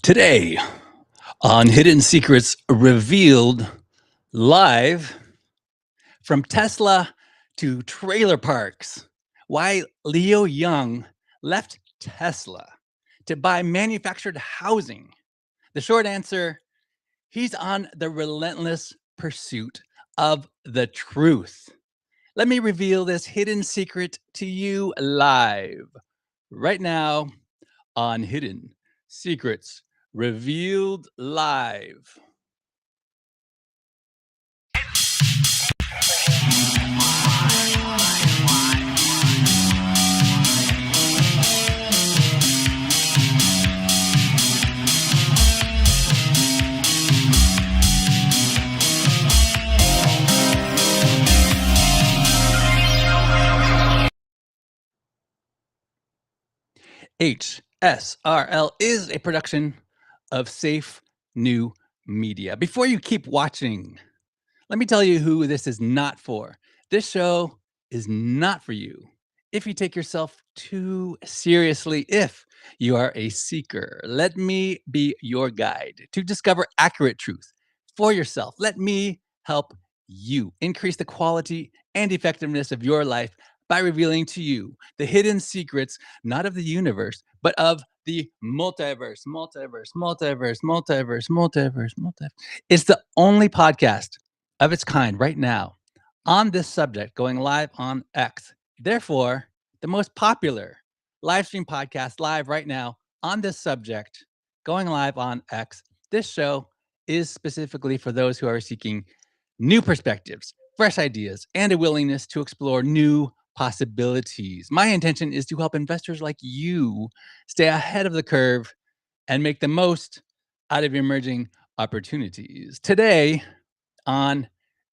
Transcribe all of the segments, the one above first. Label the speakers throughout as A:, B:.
A: Today on Hidden Secrets Revealed live from Tesla to trailer parks, why Leo Young left Tesla to buy manufactured housing. The short answer, he's on the relentless pursuit of the truth. Let me reveal this hidden secret to you live right now on Hidden Secrets Revealed Live. HSRL is a production of Safe New Media. Before you keep watching, let me tell you who this is not for. This show is not for you if you take yourself too seriously, if you are a seeker. Let me be your guide to discover accurate truth for yourself. Let me help you increase the quality and effectiveness of your life by revealing to you the hidden secrets, not of the universe, but of the multiverse. It's the only podcast of its kind right now on this subject going live on X. Therefore, the most popular live stream podcast live right now on this subject going live on X. This show is specifically for those who are seeking new perspectives, fresh ideas, and a willingness to explore new possibilities. My intention is to help investors like you stay ahead of the curve and make the most out of emerging opportunities. Today on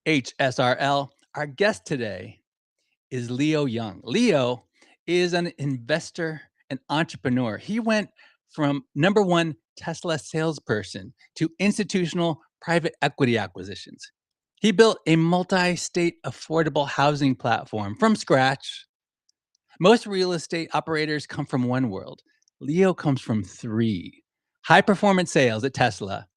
A: HSRL, our guest today is Leo Young. Leo is an investor and entrepreneur. He went from number one Tesla salesperson to institutional private equity acquisitions. He built a multi-state affordable housing platform from scratch. Most real estate operators come from one world. Leo comes from three. High performance sales at Tesla,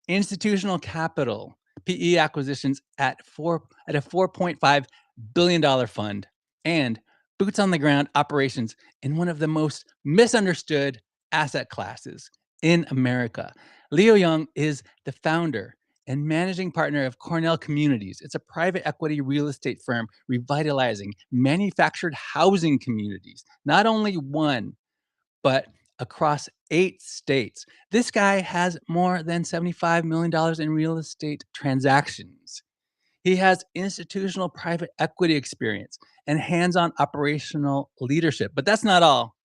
A: institutional capital, PE acquisitions at a $4.5 billion fund, and boots on the ground operations in one of the most misunderstood asset classes in America. Leo Young is the founder and managing partner of Cornell Communities. It's a private equity real estate firm revitalizing manufactured housing communities, not only one, but across 8 states. This guy has more than $75 million in real estate transactions. He has institutional private equity experience and hands-on operational leadership. But that's not all.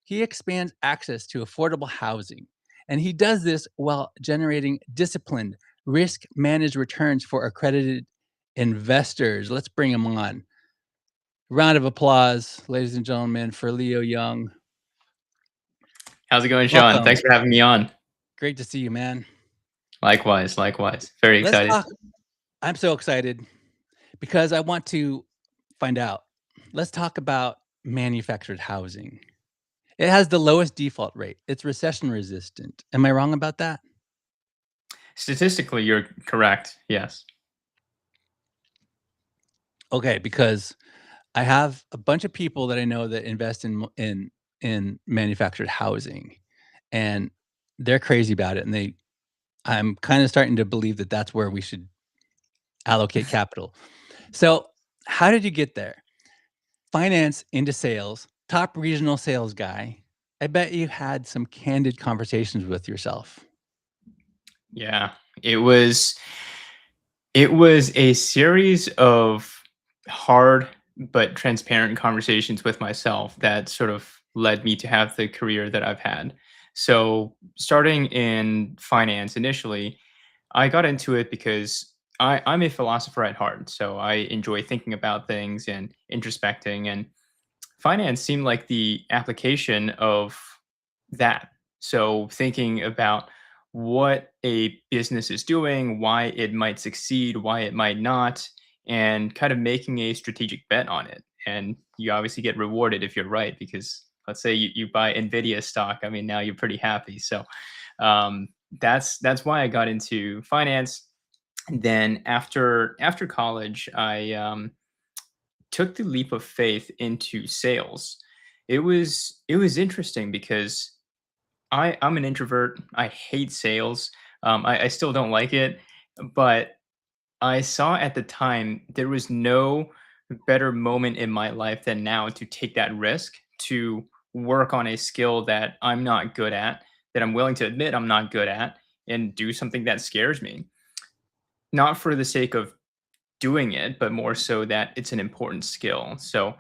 A: He expands access to affordable housing, and he does this while generating disciplined, risk-managed returns for accredited investors. Let's bring him on. Round of applause, ladies and gentlemen, for Leo Young.
B: How's it going, Sean?
A: Welcome.
B: Thanks for having me on.
A: Great to see you, man.
B: Likewise. Very
A: Let's
B: excited.
A: talk. I'm so excited because I want to find out. Let's talk about manufactured housing. It has the lowest default rate. It's recession resistant. Am I wrong about that?
B: Statistically, you're correct. Yes.
A: Okay, because I have a bunch of people that I know that invest in manufactured housing, and they're crazy about it. And I'm kind of starting to believe that that's where we should allocate capital. So, how did you get there? Finance into sales, top regional sales guy. I bet you had some candid conversations with yourself.
B: Yeah. It was a series of hard but transparent conversations with myself that sort of led me to have the career that I've had. So, starting in finance initially, I got into it because I'm a philosopher at heart. So I enjoy thinking about things and introspecting. And finance seemed like the application of that. So thinking about what a business is doing, why it might succeed, why it might not, and kind of making a strategic bet on it. And you obviously get rewarded if you're right, because let's say you buy Nvidia stock. I mean, now you're pretty happy. So that's why I got into finance. Then after college, I took the leap of faith into sales. It was interesting because I'm an introvert. I hate sales. I still don't like it, but I saw at the time there was no better moment in my life than now to take that risk to work on a skill that I'm not good at, that I'm willing to admit I'm not good at, and do something that scares me. Not for the sake of doing it, but more so that it's an important skill. So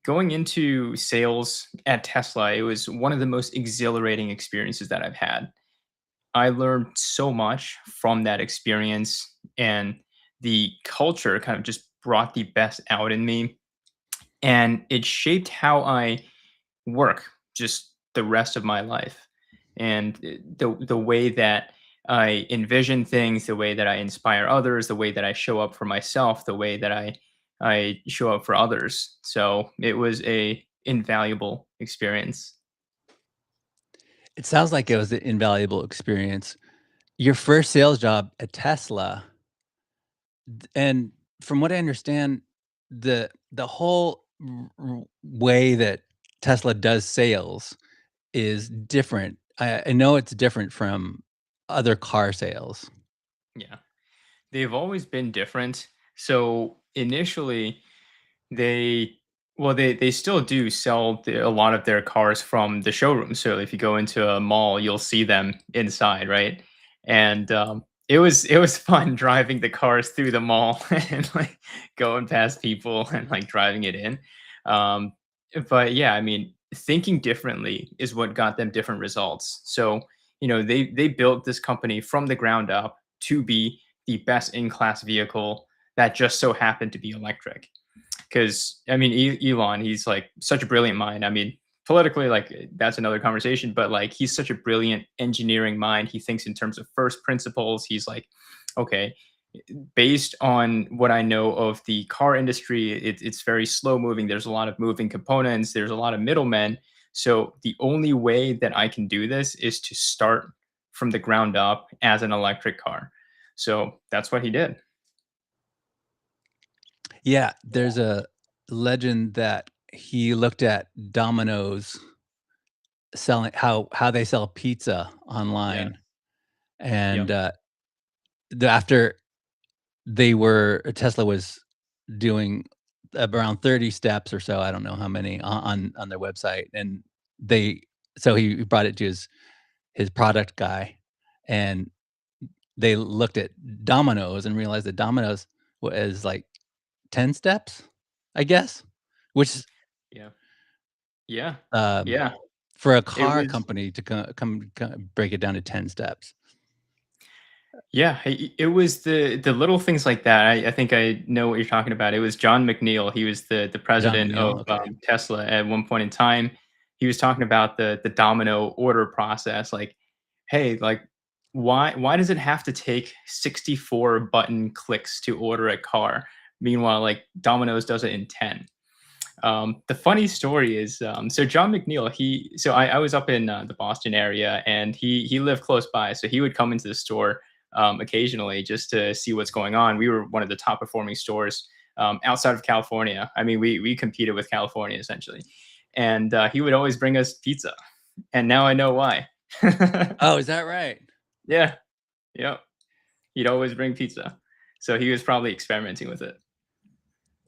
B: going into sales at Tesla, it was one of the most exhilarating experiences that I've had. I learned so much from that experience, and the culture kind of just brought the best out in me, and it shaped how I work just the rest of my life. And the way that I envision things, the way that I inspire others, the way that I show up for myself, the way that I show up for others. So it was a invaluable experience.
A: It sounds like it was an invaluable experience. Your first sales job at Tesla, and from what I understand, the whole way that Tesla does sales is different. I know it's different from other car sales.
B: Yeah. They've always been different. So initially, they they still do sell a lot of their cars from the showroom. So if you go into a mall, you'll see them inside, right? And it was fun driving the cars through the mall and like going past people and like driving it in. Um, but yeah, I mean, thinking differently is what got them different results. So they built this company from the ground up to be the best in class vehicle that just so happened to be electric. Because I mean, Elon, he's like such a brilliant mind. I mean, politically, like that's another conversation, but like he's such a brilliant engineering mind. He thinks in terms of first principles. He's like, okay, based on what I know of the car industry, it's very slow moving. There's a lot of moving components. There's a lot of middlemen. So the only way that I can do this is to start from the ground up as an electric car. So that's what he did.
A: Yeah, there's a legend that he looked at Domino's selling how they sell pizza
B: Yeah.
A: online, and,
B: Yep.
A: after Tesla was doing around 30 steps or so, I don't know how many on their website, and they so he brought it to his product guy, and they looked at Domino's and realized that Domino's was, like, 10 steps, I guess, which,
B: Yeah. Yeah.
A: um,
B: Yeah.
A: for a
B: It
A: car
B: was
A: company to break it down to 10 steps.
B: Yeah, it was the little things like that. I think I know what you're talking about. It was John McNeil. He was the
A: John
B: president
A: McNeil,
B: of
A: okay.
B: Tesla at one point in time. He was talking about the domino order process. Like, hey, like why does it have to take 64 button clicks to order a car? Meanwhile, like Domino's does it in 10. The funny story is, so John McNeil, I was up in the Boston area, and he lived close by, so he would come into the store occasionally just to see what's going on. We were one of the top performing stores outside of California. I mean, we competed with California essentially, and he would always bring us pizza, and now I know why.
A: Oh, is that right?
B: Yeah, yep. He'd always bring pizza, so he was probably experimenting with it.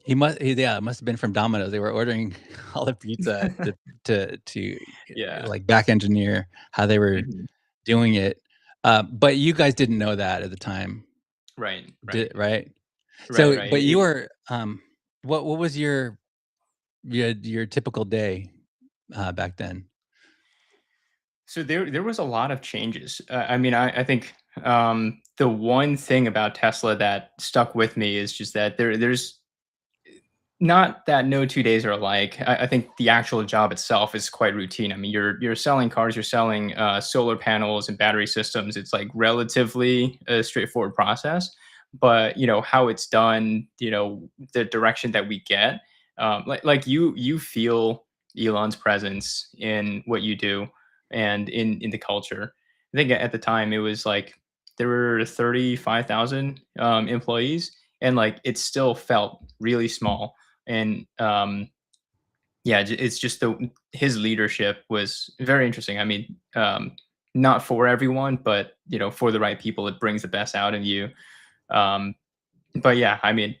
A: Yeah, it must have been from Domino's. They were ordering all the pizza to,
B: Yeah.
A: like, back engineer how they were
B: Mhm.
A: doing it. But you guys didn't know that at the time,
B: Right.
A: did
B: Right.
A: right?
B: Right.
A: So,
B: Right.
A: but you were, what was your typical day, back then?
B: So there was a lot of changes. I mean, I think the one thing about Tesla that stuck with me is just that there's not that no 2 days are alike. I think the actual job itself is quite routine. I mean, you're selling cars, you're selling solar panels and battery systems. It's like relatively a straightforward process, but how it's done, the direction that we get, like you feel. Elon's presence in what you do and in the culture. I think at the time it was like there were 35,000 employees, and like it still felt really small. And yeah, it's just the his leadership was very interesting. I mean, not for everyone, but for the right people, it brings the best out of you. Um, but yeah, I mean,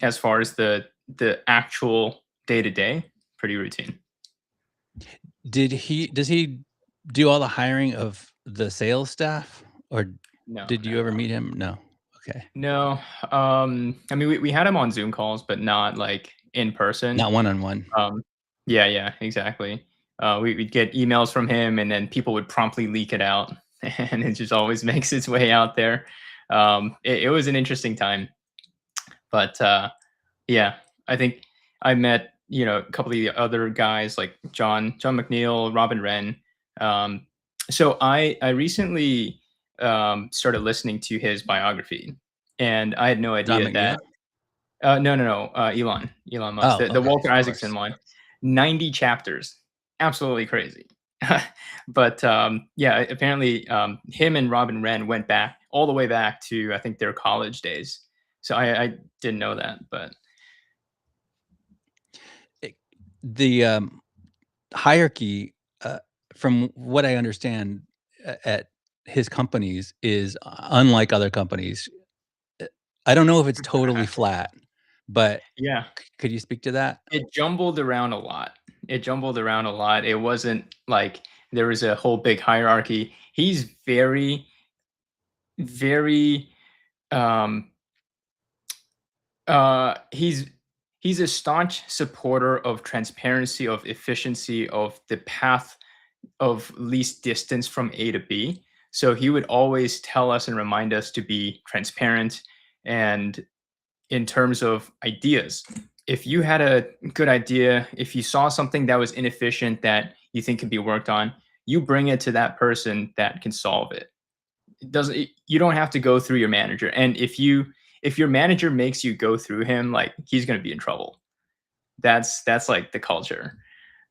B: as far as the actual day to day, pretty routine.
A: Does he do all the hiring of the sales staff, or
B: No,
A: did
B: no,
A: you ever
B: no.
A: meet him? No. Okay.
B: No, I mean, we had him on Zoom calls, but not like in person.
A: Not one-on-one.
B: Um, yeah, yeah, exactly. We'd get emails from him, and then people would promptly leak it out, and it just always makes its way out there. It was an interesting time, but yeah, I think I met a couple of the other guys like John McNeil, Robin Wren. Um, so I recently started listening to his biography, and I had no
A: John
B: idea that
A: McNeil?
B: no, no, no. Elon Musk,
A: Oh,
B: the
A: okay,
B: Walter
A: of
B: Isaacson
A: course.
B: one, 90 chapters, absolutely crazy. But yeah, apparently him and Robin Wren went back all the way back to I think their college days. So I didn't know that, but
A: It the, hierarchy, from what I understand at his companies is unlike other companies. Uh, I don't know if it's totally flat, but
B: yeah,
A: could you speak to that?
B: it jumbled around a lot. It jumbled around a lot. It wasn't like there was a whole big hierarchy. He's very, very um he's a staunch supporter of transparency, of efficiency, of the path of least distance from A to B. So he would always tell us and remind us to be transparent. And in terms of ideas, if you had a good idea, if you saw something that was inefficient that you think can be worked on, you bring it to that person that can solve it. You don't have to go through your manager. And if your manager makes you go through him, like he's going to be in trouble. That's like the culture.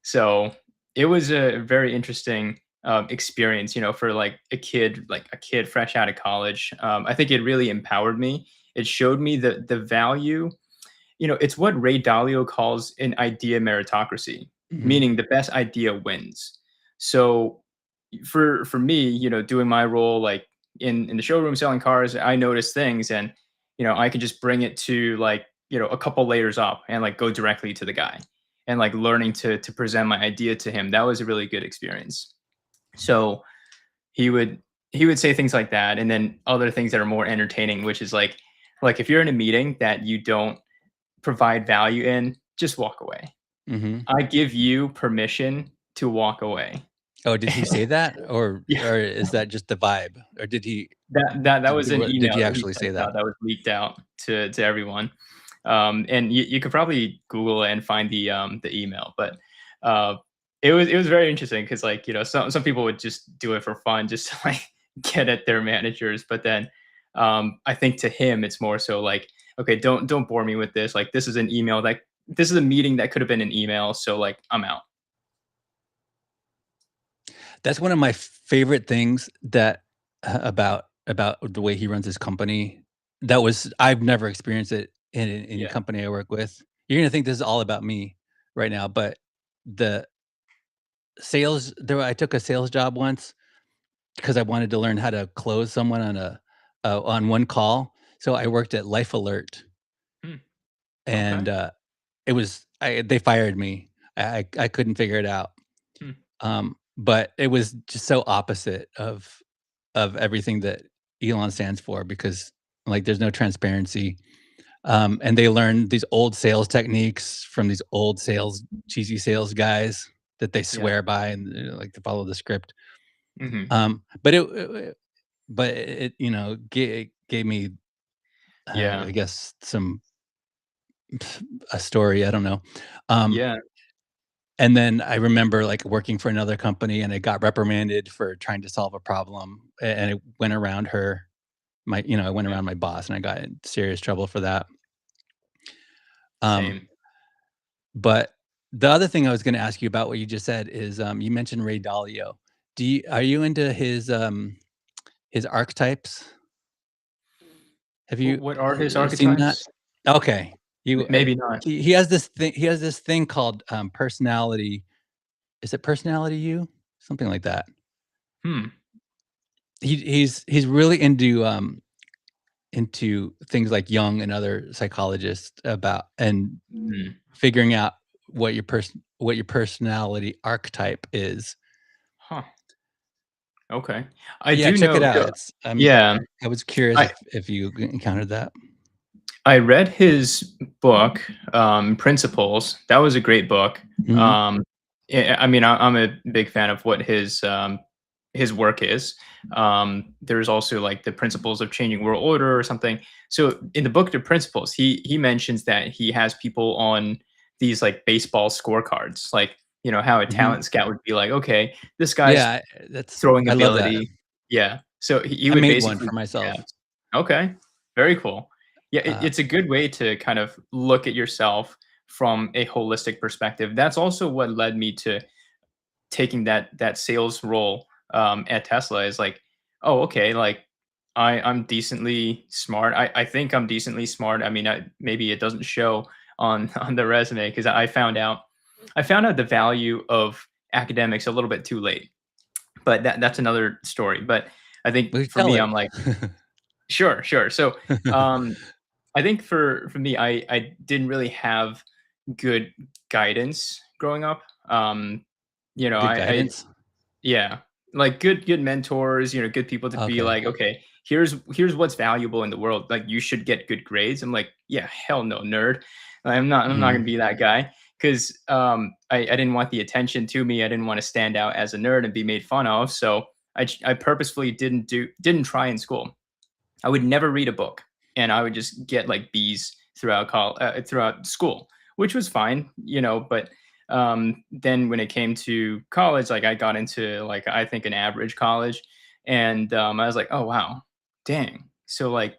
B: So it was a very interesting experience, for like a kid fresh out of college. I think it really empowered me. It showed me the value. It's what Ray Dalio calls an idea meritocracy,
A: Mhm.
B: meaning the best idea wins. So for me, doing my role like in the showroom selling cars, I notice things, and I could just bring it to like a couple layers up and like go directly to the guy, and like learning to present my idea to him. That was a really good experience. So he would he would say things like that, and then other things that are more entertaining, which is like if you're in a meeting that you don't provide value in, just walk away.
A: Mhm.
B: I give you permission to walk away.
A: Oh, did he say that?
B: Yeah.
A: Or is that just the vibe? Or
B: That was an
A: did
B: email
A: he
B: that he
A: actually say
B: sent
A: that?
B: out that was leaked out to everyone. And you could probably Google it and find the email, but uh, it was very interesting because like some people would just do it for fun, just to like get at their managers, but then I think to him it's more so like, okay, don't bore me with this. Like this is a meeting that could have been an email, so like I'm out.
A: That's one of my favorite things that about the way he runs his company. I've never experienced it in any
B: Yeah.
A: company I work with. You're gonna think this is all about me right now, but the I took a sales job once because I wanted to learn how to close someone on one call. So I worked at Life Alert,
B: Hmm,
A: and
B: okay.
A: they fired me. I couldn't figure it out.
B: Hmm,
A: But it was just so opposite of everything that Elon stands for because, like, there's no transparency, and they learn these old sales techniques from these old cheesy sales guys that they
B: yeah.
A: swear by and, like, to follow the script.
B: Hmm.
A: But it gave me,
B: Yeah.
A: I guess, a story, I don't know. Um,
B: Yeah.
A: and then I remember, like, working for another company, and I got reprimanded for trying to solve a problem, and it went around I went
B: Yeah.
A: around my boss, and I got in serious trouble for that. Um,
B: Same.
A: but The other thing I was gonna ask you about what you just said is, you mentioned Ray Dalio. Are you into his archetypes? Have you,
B: What are his
A: seen that?
B: archetypes?
A: Okay.
B: Maybe not.
A: He has this thing called, personality, is it personality U? Something like that.
B: Hmm.
A: He's really into things like Jung and other psychologists about and
B: Mm.
A: figuring out what your personality archetype is.
B: Huh. Okay. I
A: Yeah,
B: do
A: check it
B: know.
A: out.
B: Yeah.
A: I was curious
B: I
A: if you encountered that.
B: I read his book, Principles. That was a great book.
A: Mhm.
B: Um, I mean, I'm a big fan of what his work is. There's also like the Principles of Changing World Order or something. So in the book, The Principles, he mentions that he has people on these like baseball scorecards, like how a
A: Mhm.
B: talent scout would be like, okay, this guy's
A: Yeah, that's
B: throwing
A: I love that.
B: ability. Yeah. So he
A: I
B: would
A: made one
B: basically
A: for
B: have
A: myself.
B: okay. Very cool. Yeah,
A: Uh,
B: it's a good way to kind of look at yourself from a holistic perspective. That's also what led me to taking that sales role at Tesla is like, oh, okay, like I'm decently smart. I think I'm decently smart. I mean, maybe it doesn't show on on the resume because I found out the value of academics a little bit too late. But that's another story. But I think
A: we
B: for
A: tell
B: me,
A: it.
B: I'm like, sure, sure. So um, I think for me, I didn't really have good guidance growing up.
A: Good
B: I
A: guidance?
B: yeah, like good mentors, good people to be
A: Okay.
B: like, okay, here's what's valuable in the world. Like you should get good grades. I'm like, yeah, hell no, nerd. I'm not gonna
A: Mhm.
B: be that guy because I didn't want the attention to me. I didn't want to stand out as a nerd and be made fun of. So I purposefully didn't try in school. I would never read a book, and I would just get like B's throughout school, which was fine, But then when it came to college, like I got into like I think an average college, and I was like, oh wow, dang. So like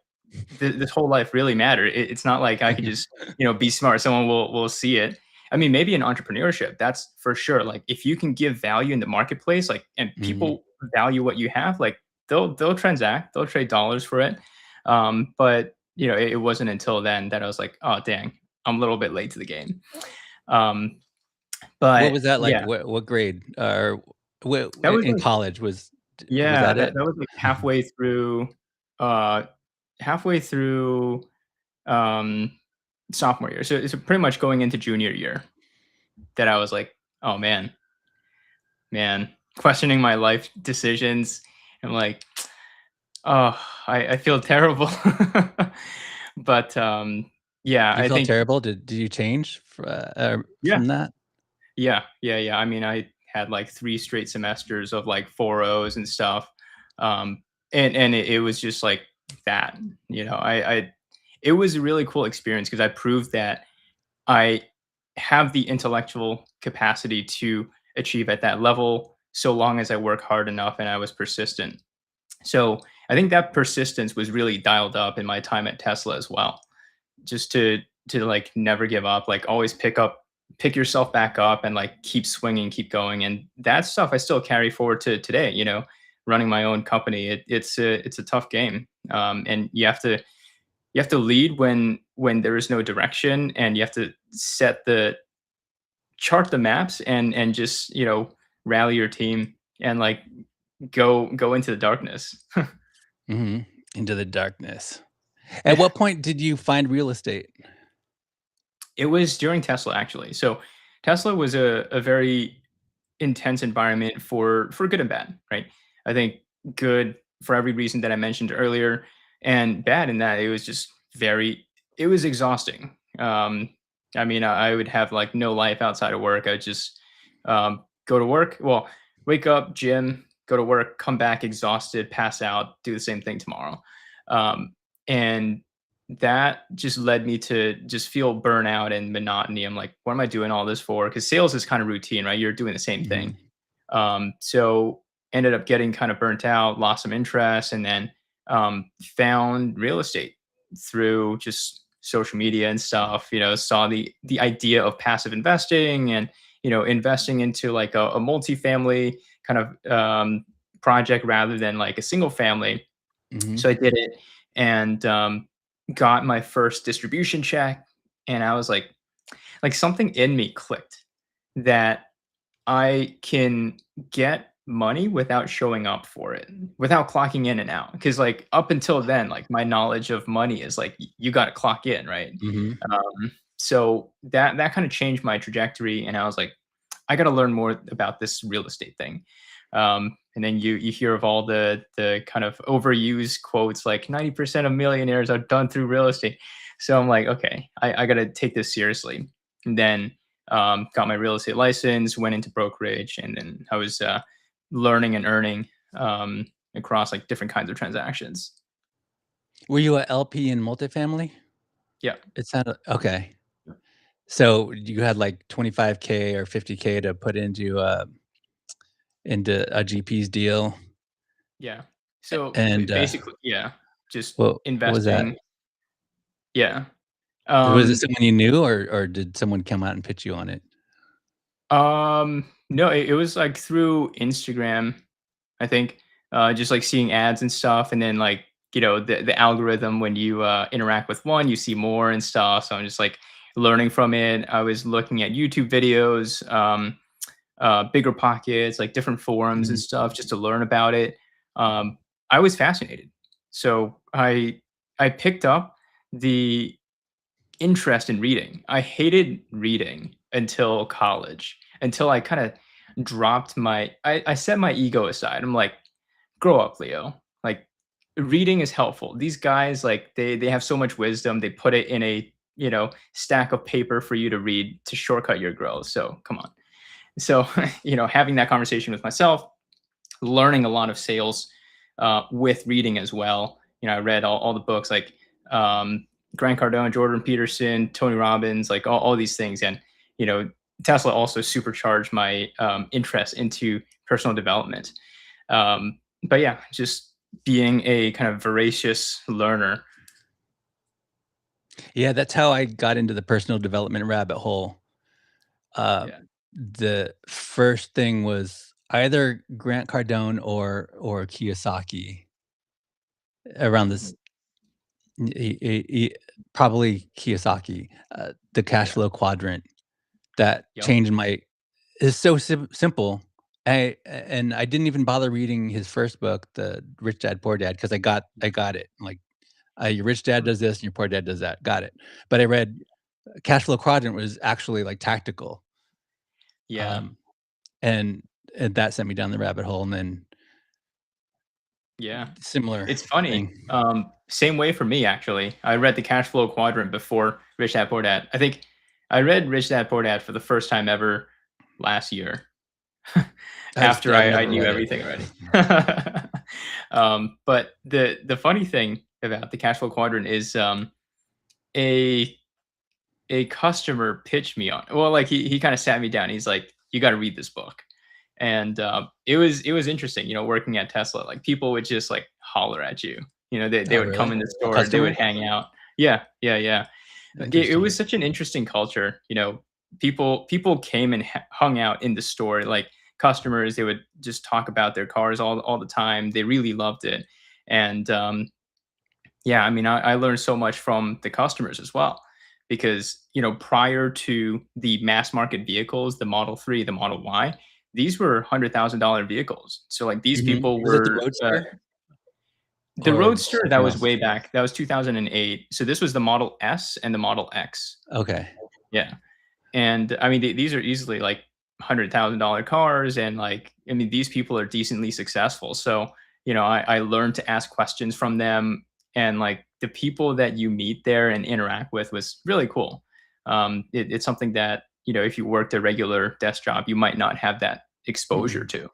B: this whole life really mattered. It's not like I could just be smart. Someone will see it. I mean, maybe in entrepreneurship, that's for sure. Like if you can give value in the marketplace, like and
A: Mhm.
B: people value what you have, like they'll transact, they'll trade dollars for it. But it wasn't until then that I was like, oh dang, I'm a little bit late to the game. Um,
A: What
B: but
A: was that like?
B: yeah,
A: What grade, or what
B: that was
A: in
B: like
A: college was
B: yeah,
A: that
B: that
A: it?
B: that was like uh halfway through um sophomore year. So it's pretty much going into junior year that I was like, oh man, questioning my life decisions. I'm like, oh, I feel terrible. But yeah,
A: You
B: I
A: felt
B: think
A: terrible? Did you change
B: yeah,
A: from that?
B: yeah. I mean, I had like 3 straight semesters of like 4.0s and stuff. Um, and it was just like that, I it was a really cool experience because I proved that I have the intellectual capacity to achieve at that level so long as I work hard enough and I was persistent. So I think that persistence was really dialed up in my time at Tesla as well. Just to like never give up, like always pick yourself back up and like keep swinging, keep going. And that stuff I still carry forward to today, running my own company. It's a tough game. And you have to lead when there is no direction, and you have to chart the maps and just rally your team and like go into the darkness.
A: Mhm. Into the darkness. At
B: Yeah,
A: what point did you find real estate?
B: it was during Tesla actually. So Tesla was a very intense environment for good and bad, right? I think good for every reason that I mentioned earlier, and bad in that it was just it was exhausting. I mean, I would have like no life outside of work. I would just go to work. Well, wake up, gym, go to work, come back exhausted, pass out, do the same thing tomorrow. And that just led me to just feel burnout and monotony. I'm like, what am I doing all this for? Because sales is kind of routine, right? You're doing the same thing.
A: Mhm.
B: So ended up getting kind of burnt out, lost some interest, and then found real estate through just social media and stuff, saw the idea of passive investing and investing into like a multifamily kind of project rather than like a single family.
A: Mhm.
B: So I did it and got my first distribution check, and I was like something in me clicked that I can get money without showing up for it, without clocking in and out. Because like up until then, like my knowledge of money is like you got to clock in, right?
A: Mhm.
B: So that kind of changed my trajectory, and I was like, I got to learn more about this real estate thing. And then you hear of all the kind of overused quotes like 90% of millionaires are done through real estate. So I'm like, okay, I got to take this seriously. And then got my real estate license, went into brokerage, and then I was learning and earning across like different kinds of transactions.
A: Were you a LP in multifamily?
B: Yeah,
A: It sounded okay. So you had like 25K or 50K to put into a GP's deal,
B: yeah. So
A: and,
B: basically, yeah, just
A: what was that?
B: investing. Yeah.
A: Was it
B: Um,
A: someone you knew, or did someone come out and pitch you on it?
B: no, it was like through Instagram, I think, just like seeing ads and stuff, and then like the algorithm when you interact with one, you see more and stuff. So I'm just like learning from it. I was looking at YouTube videos, bigger pockets, like different forums and
A: Mhm.
B: stuff, just to learn about it. Um, I was fascinated, so I picked up the interest in reading. I hated reading until college, until I kind of dropped I set my ego aside. I'm like, grow up, Leo. Like reading is helpful. These guys, like they have so much wisdom. They put it in a stack of paper for you to read to shortcut your growth. So come on. So having that conversation with myself, learning a lot of sales with reading as well. I read all the books like Grant Cardone, Jordan Peterson, Tony Robbins, like all these things. And, you know, Tesla also supercharged my interest into personal development. But yeah, just being a kind of voracious learner.
A: Yeah, that's how I got into the personal development rabbit hole. Uh,
B: Yeah.
A: the first thing was either Grant Cardone or Kiyosaki around this probably Kiyosaki, the cash
B: Yeah.
A: flow quadrant that
B: Yep.
A: changed my it's so simple. And I didn't even bother reading his first book, The Rich Dad Poor Dad, because I got it. Like, your rich dad does this and your poor dad does that. Got it. But I read Cash Flow Quadrant was actually like tactical.
B: Yeah.
A: Um, and and that sent me down the rabbit hole, and then
B: Yeah.
A: similar
B: It's funny.
A: thing.
B: Same way for me, actually. I read the cash flow quadrant before Rich Dad Poor Dad. I think I read Rich Dad Poor Dad for the first time ever last year after
A: I've
B: I
A: never
B: knew
A: read it.
B: everything already. But the funny thing about the cash flow quadrant is a a customer pitched me on. Well, like he kind of sat me down. He's like, "You got to read this book." And it was interesting, working at Tesla. Like people would just like holler at you. They
A: Oh,
B: would come
A: really?
B: in the store, they would
A: Customers?
B: hang out. Yeah, yeah, yeah. It
A: Interesting.
B: was such an interesting culture. People came and hung out in the store. Like customers, they would just talk about their cars all the time. They really loved it. And yeah, I mean, I learned so much from the customers as well, because prior to the mass market vehicles, the Model 3, the Model Y, these were $100,000 vehicles. So like these
A: Mhm.
B: people
A: Was it the
B: were
A: Roadster
B: the
A: or
B: Roadster. That
A: something
B: was
A: else?
B: way back. That was 2008. So this was the Model S and the Model X.
A: Okay.
B: Yeah. And I mean, these are easily like $100,000 cars, and like I mean, these people are decently successful. So I learned to ask questions from them, and like the people that you meet there and interact with was really cool. It's something that if you worked a regular desk job, you might not have that exposure
A: Mhm.
B: to.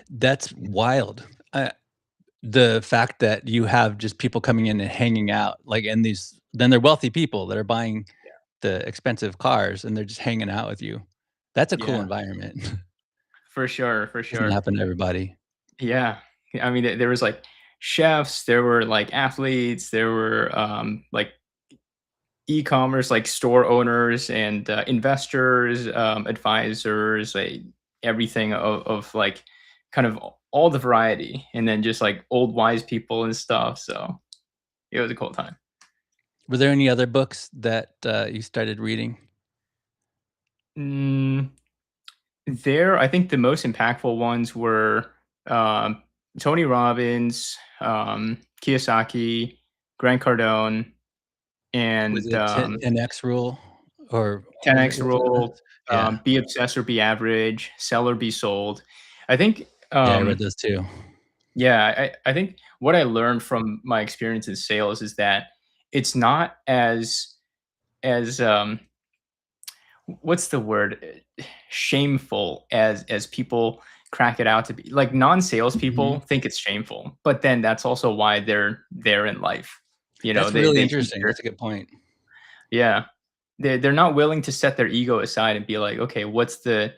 A: That's wild. The fact that you have just people coming in and hanging out, like, and then they're wealthy people that are buying the expensive cars, and they're just hanging out with you. That's a cool
B: Yeah,
A: environment.
B: for sure, for
A: Doesn't
B: sure.
A: happen to everybody.
B: Yeah. I mean, there was like chefs, there were like athletes, there were like e-commerce, like store owners and investors, advisors, like everything of like kind of all the variety, and then just like old wise people and stuff. So it was a cool time.
A: Were there any other books that, you started reading?
B: Mm, I think the most impactful ones were um, Tony Robbins, Kiyosaki, Grant Cardone,
A: Was
B: and
A: it 10X Rule or was it
B: 10x
A: what's it?
B: rule,
A: Yeah.
B: be obsessed or be average, sell or be sold. I think,
A: Yeah, I read those too.
B: yeah, I think what I learned from my experience in sales is that it's not as what's the word? Shameful as people crack it out to be. Like
A: Mhm.
B: non-salespeople think it's shameful, but then that's also why they're there in life. You know,
A: That's really
B: they think
A: interesting.
B: they're
A: That's a good point.
B: yeah. They're not willing to set their ego aside and be like, okay, what's the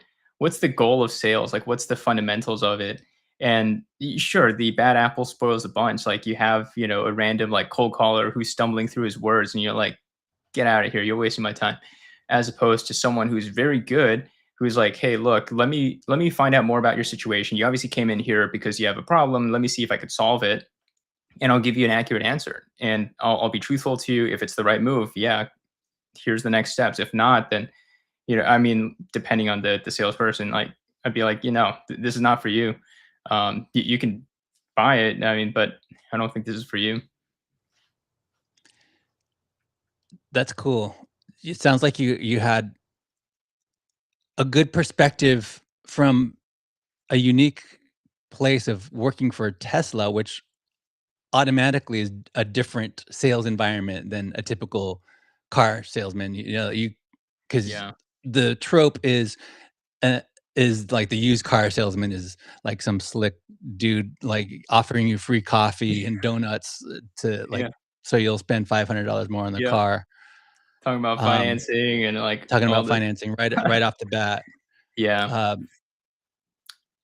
B: goal of sales? Like, what's the fundamentals of it? And sure, the bad apple spoils the bunch. Like, you have a random like cold caller who's stumbling through his words, and you're like, get out of here, you're wasting my time. As opposed to someone who's very good, who's like, hey, look, let me find out more about your situation. You obviously came in here because you have a problem. Let me see if I could solve it, and I'll give you an accurate answer. And I'll be truthful to you. If it's the right move, yeah, here's the next steps. If not, then I mean, depending on the salesperson, like I'd be like, this is not for you. You can buy it. I mean, but I don't think this is for you.
A: That's cool. It sounds like you had a good perspective from a unique place of working for Tesla, which automatically is a different sales environment than a typical car salesman. You know, you because
B: Yeah,
A: the trope uh, is like the used car salesman is like some slick dude like offering you free coffee and donuts to like
B: yeah,
A: so you'll spend $500 more on the
B: yeah.
A: car.
B: Talking about
A: Um,
B: financing and like
A: talking
B: all
A: about
B: this.
A: financing right off the bat.
B: Yeah.
A: Um,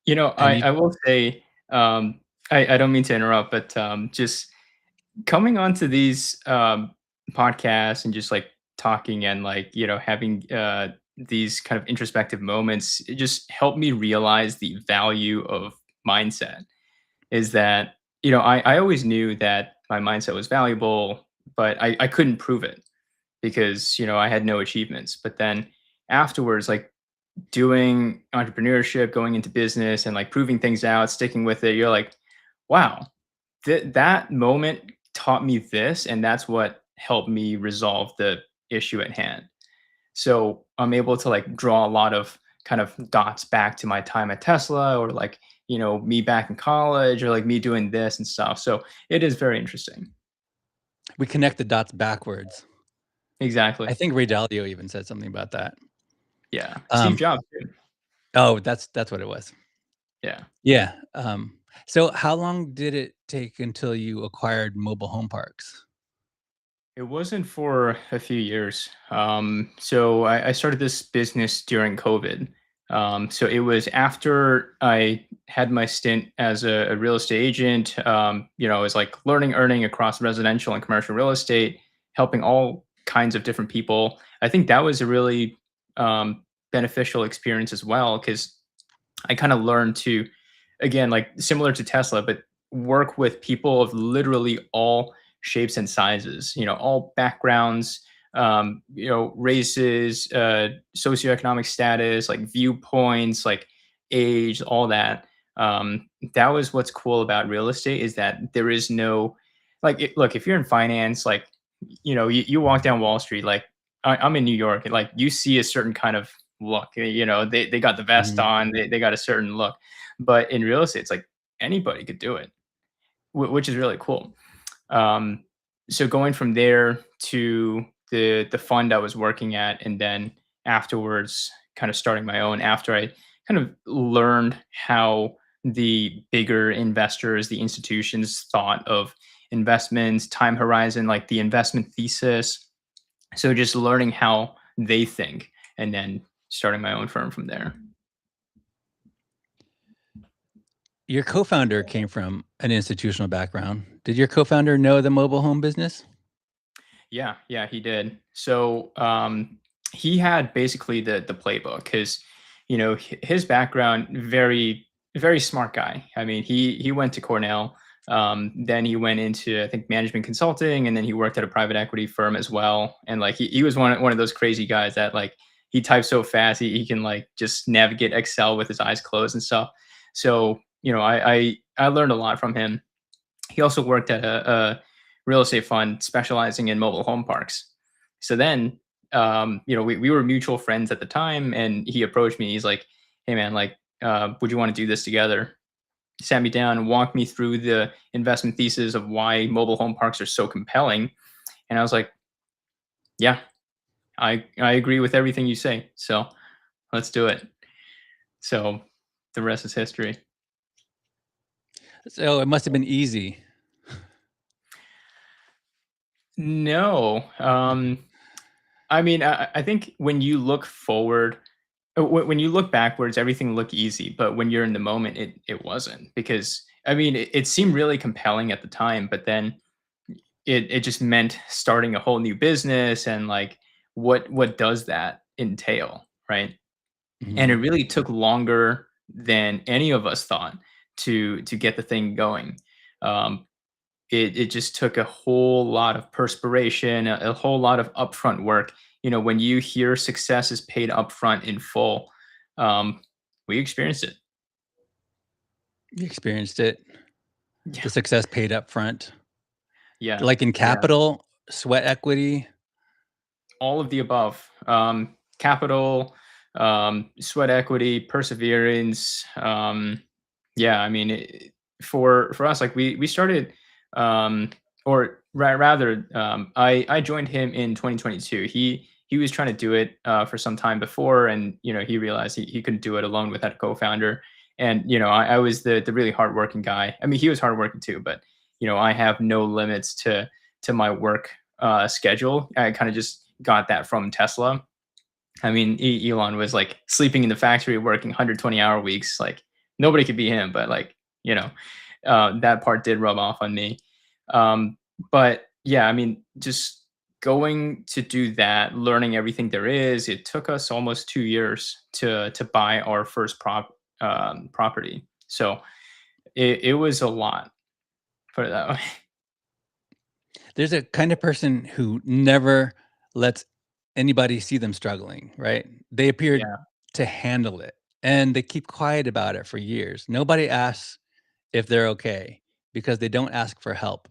B: I
A: and you
B: I will say, I don't mean to interrupt, but just coming onto these podcasts and just like talking and like having these kind of introspective moments, it just helped me realize the value of mindset. Is that I always knew that my mindset was valuable, but I couldn't prove it because I had no achievements. But then afterwards, like doing entrepreneurship, going into business and like proving things out, sticking with it, you're like, wow, that moment taught me this, and that's what helped me resolve the issue at hand. So I'm able to like draw a lot of kind of dots back to my time at Tesla, or like, me back in college, or like me doing this and stuff. So it is very interesting.
A: we connect the dots backwards.
B: Exactly.
A: I think Ray Dalio even said something about that.
B: Yeah. Steve
A: Um,
B: Jobs too.
A: oh, that's what it was.
B: Yeah.
A: Yeah. So how long did it take until you acquired mobile home parks?
B: It wasn't for a few years. So I started this business during COVID. So it was after I had my stint as a real estate agent. I was like learning, earning across residential and commercial real estate, helping all kinds of different people. I think that was a really beneficial experience as well, because I kind of learned to, again, like similar to Tesla, but work with people of literally all shapes and sizes, all backgrounds, races, socioeconomic status, like viewpoints, like age, all that. That was what's cool about real estate, is that there is no, like, look, if you're in finance, like, you walk down Wall Street, like, I'm in New York, and like you see a certain kind of look. They got the vest
A: Mhm.
B: on, they got a certain look. But in real estate, it's like anybody could do it, which is really cool. Um, so going from there to the fund I was working at, and then afterwards, kind of starting my own after I kind of learned how the bigger investors, the institutions, thought of investments, time horizon, like the investment thesis. So just learning how they think, and then starting my own firm from there.
A: Your co-founder came from an institutional background. Did your co-founder know the mobile home business?
B: Yeah, yeah, he did. So he had basically the playbook because his background, very smart guy. I mean, he went to Cornell. Then he went into, I think, management consulting, and then he worked at a private equity firm as well. And like he was one of those crazy guys that like he types so fast he can like just navigate Excel with his eyes closed and stuff. So I learned a lot from him. He also worked at a real estate fund specializing in mobile home parks. So then, we were mutual friends at the time, and he approached me. He's like, "Hey, man, like, would you want to do this together?" He sat me down and walked me through the investment thesis of why mobile home parks are so compelling. And I was like, "Yeah, I agree with everything you say. So let's do it." So the rest is history.
A: So it must have been easy.
B: No, I mean, I think when you look forward, when you look backwards, everything looked easy, but when you're in the moment, it wasn't, because I mean, it seemed really compelling at the time, but then it just meant starting a whole new business, and like what does that entail, right? And it
A: Mhm.
B: really took longer than any of us thought to get the thing going. Um, it just took a whole lot of perspiration, a whole lot of upfront work. When you hear success is paid upfront in full, um, we experienced it.
A: You experienced it.
B: Yeah,
A: The success paid up front.
B: yeah,
A: Like in
B: yeah.
A: capital, sweat equity.
B: All of the above. Capital, sweat equity, perseverance. Yeah, I mean, for us, like we started, um, or rather, I joined him in 2022. He was trying to do it for some time before, and he realized he couldn't do it alone without a co-founder. And I was the really hardworking guy. I mean, he was hardworking too, but I have no limits to my work schedule. I kind of just got that from Tesla. I mean, Elon was like sleeping in the factory, working 120-hour weeks. Like nobody could be him, but like that part did rub off on me. Um, but yeah, I mean, just going to do that, learning everything there is. It took us almost 2 years to buy our first property. So it was a lot. Put it that way.
A: There's a kind of person who never lets anybody see them struggling, right? They appeared
B: Yeah.
A: to handle it, and they keep quiet about it for years. Nobody asks if they're okay because they don't ask for help.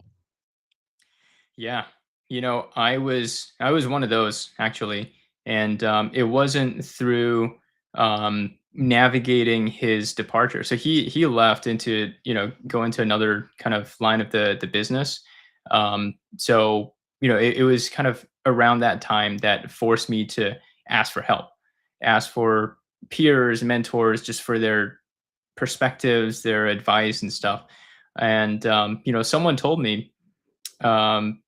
B: Yeah. I was one of those actually, and it wasn't through navigating his departure. So he left into go into another kind of line of the business. So it was kind of around that time that forced me to ask for help, ask for peers, mentors, just for their perspectives, their advice and stuff. And someone told me. Um,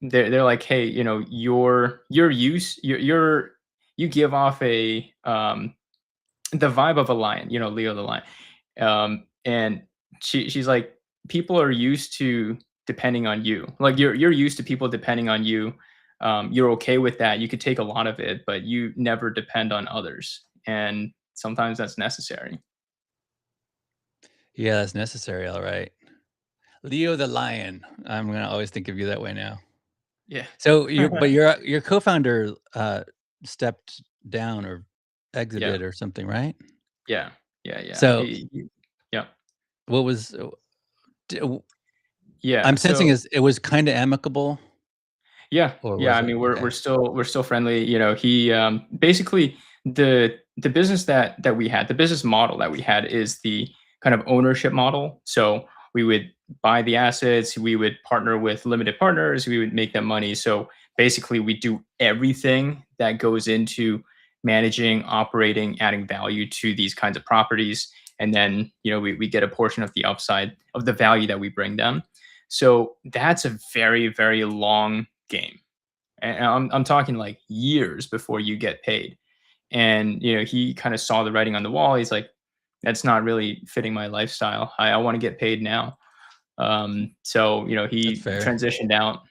B: they're like, "Hey, your use you give off a the vibe of a lion, Leo the lion." And she's like, "People are used to depending on you. Like you're used to people depending on you. You're okay with that. You could take a lot of it, but you never depend on others. And sometimes that's necessary."
A: Yeah, that's necessary, all right. Leo the lion. I'm gonna always think of you that way now.
B: Yeah.
A: So your co-founder stepped down or
B: Yeah.
A: exited or something, right?
B: Yeah. Yeah. Yeah.
A: So
B: Yeah.
A: what was d- I'm
B: Yeah.
A: sensing
B: So
A: is it was kind of amicable,
B: yeah,
A: or
B: yeah.
A: was
B: I
A: it?
B: mean, we're
A: Okay.
B: still friendly. He basically the business that we had, the business model that we had is the kind of ownership model. So we would buy the assets, we would partner with limited partners, we would make them money. So basically, we do everything that goes into managing, operating, adding value to these kinds of properties, and then we get a portion of the upside of the value that we bring them. So that's a very, very long game. And I'm talking like years before you get paid. And he kind of saw the writing on the wall. He's like, that's not really fitting my lifestyle. I want to get paid now. So
A: That's
B: he
A: fair.
B: transitioned out,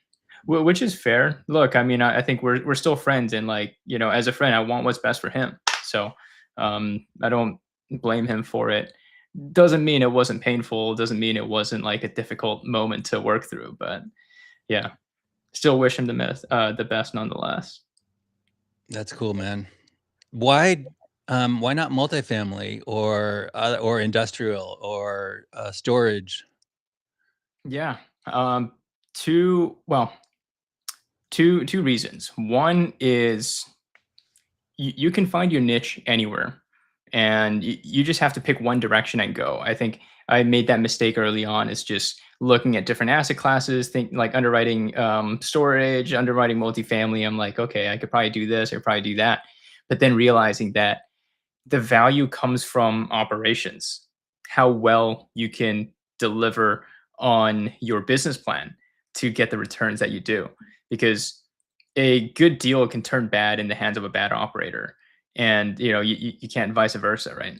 B: which is fair. Look, I mean, I think we're still friends, and like as a friend, I want what's best for him. So I don't blame him for it. Doesn't mean it wasn't painful. Doesn't mean it wasn't like a difficult moment to work through. But yeah, still wish him the best nonetheless.
A: That's cool, man. Why why not multifamily or industrial or storage?
B: Yeah. Um, two well, two reasons. One is you can find your niche anywhere, and you just have to pick one direction and go. I think I made that mistake early on, is just looking at different asset classes, think like underwriting storage, underwriting multifamily. I'm like, okay, I could probably do this, I could probably do that, but then realizing that the value comes from operations, how well you can deliver on your business plan to get the returns that you do. Because a good deal can turn bad in the hands of a bad operator. And you can't vice versa, right?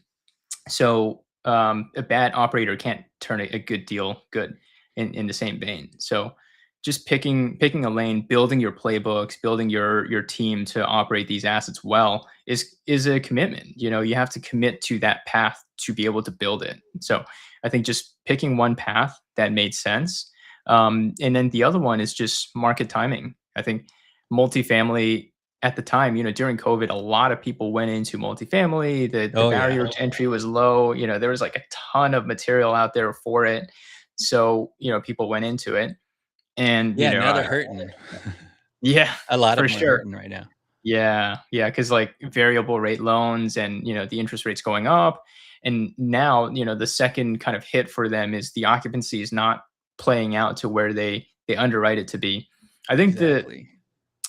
B: So a bad operator can't turn a good deal good in the same vein. So just picking a lane, building your playbooks, building your team to operate these assets well is a commitment. You have to commit to that path to be able to build it. So I think just picking one path that made sense, and then the other one is just market timing. I think multifamily at the time, during COVID, a lot of people went into multifamily. The
A: Oh yeah.
B: barrier to entry was low. There was like a ton of material out there for it. So, people went into it. And,
A: Yeah, now they're hurting.
B: yeah,
A: A lot of
B: for
A: them are
B: sure.
A: hurting right now.
B: Yeah. Yeah. Cause like variable rate loans and, the interest rates going up. And now, the second kind of hit for them is the occupancy is not playing out to where they underwrite it to be. I think
A: Exactly.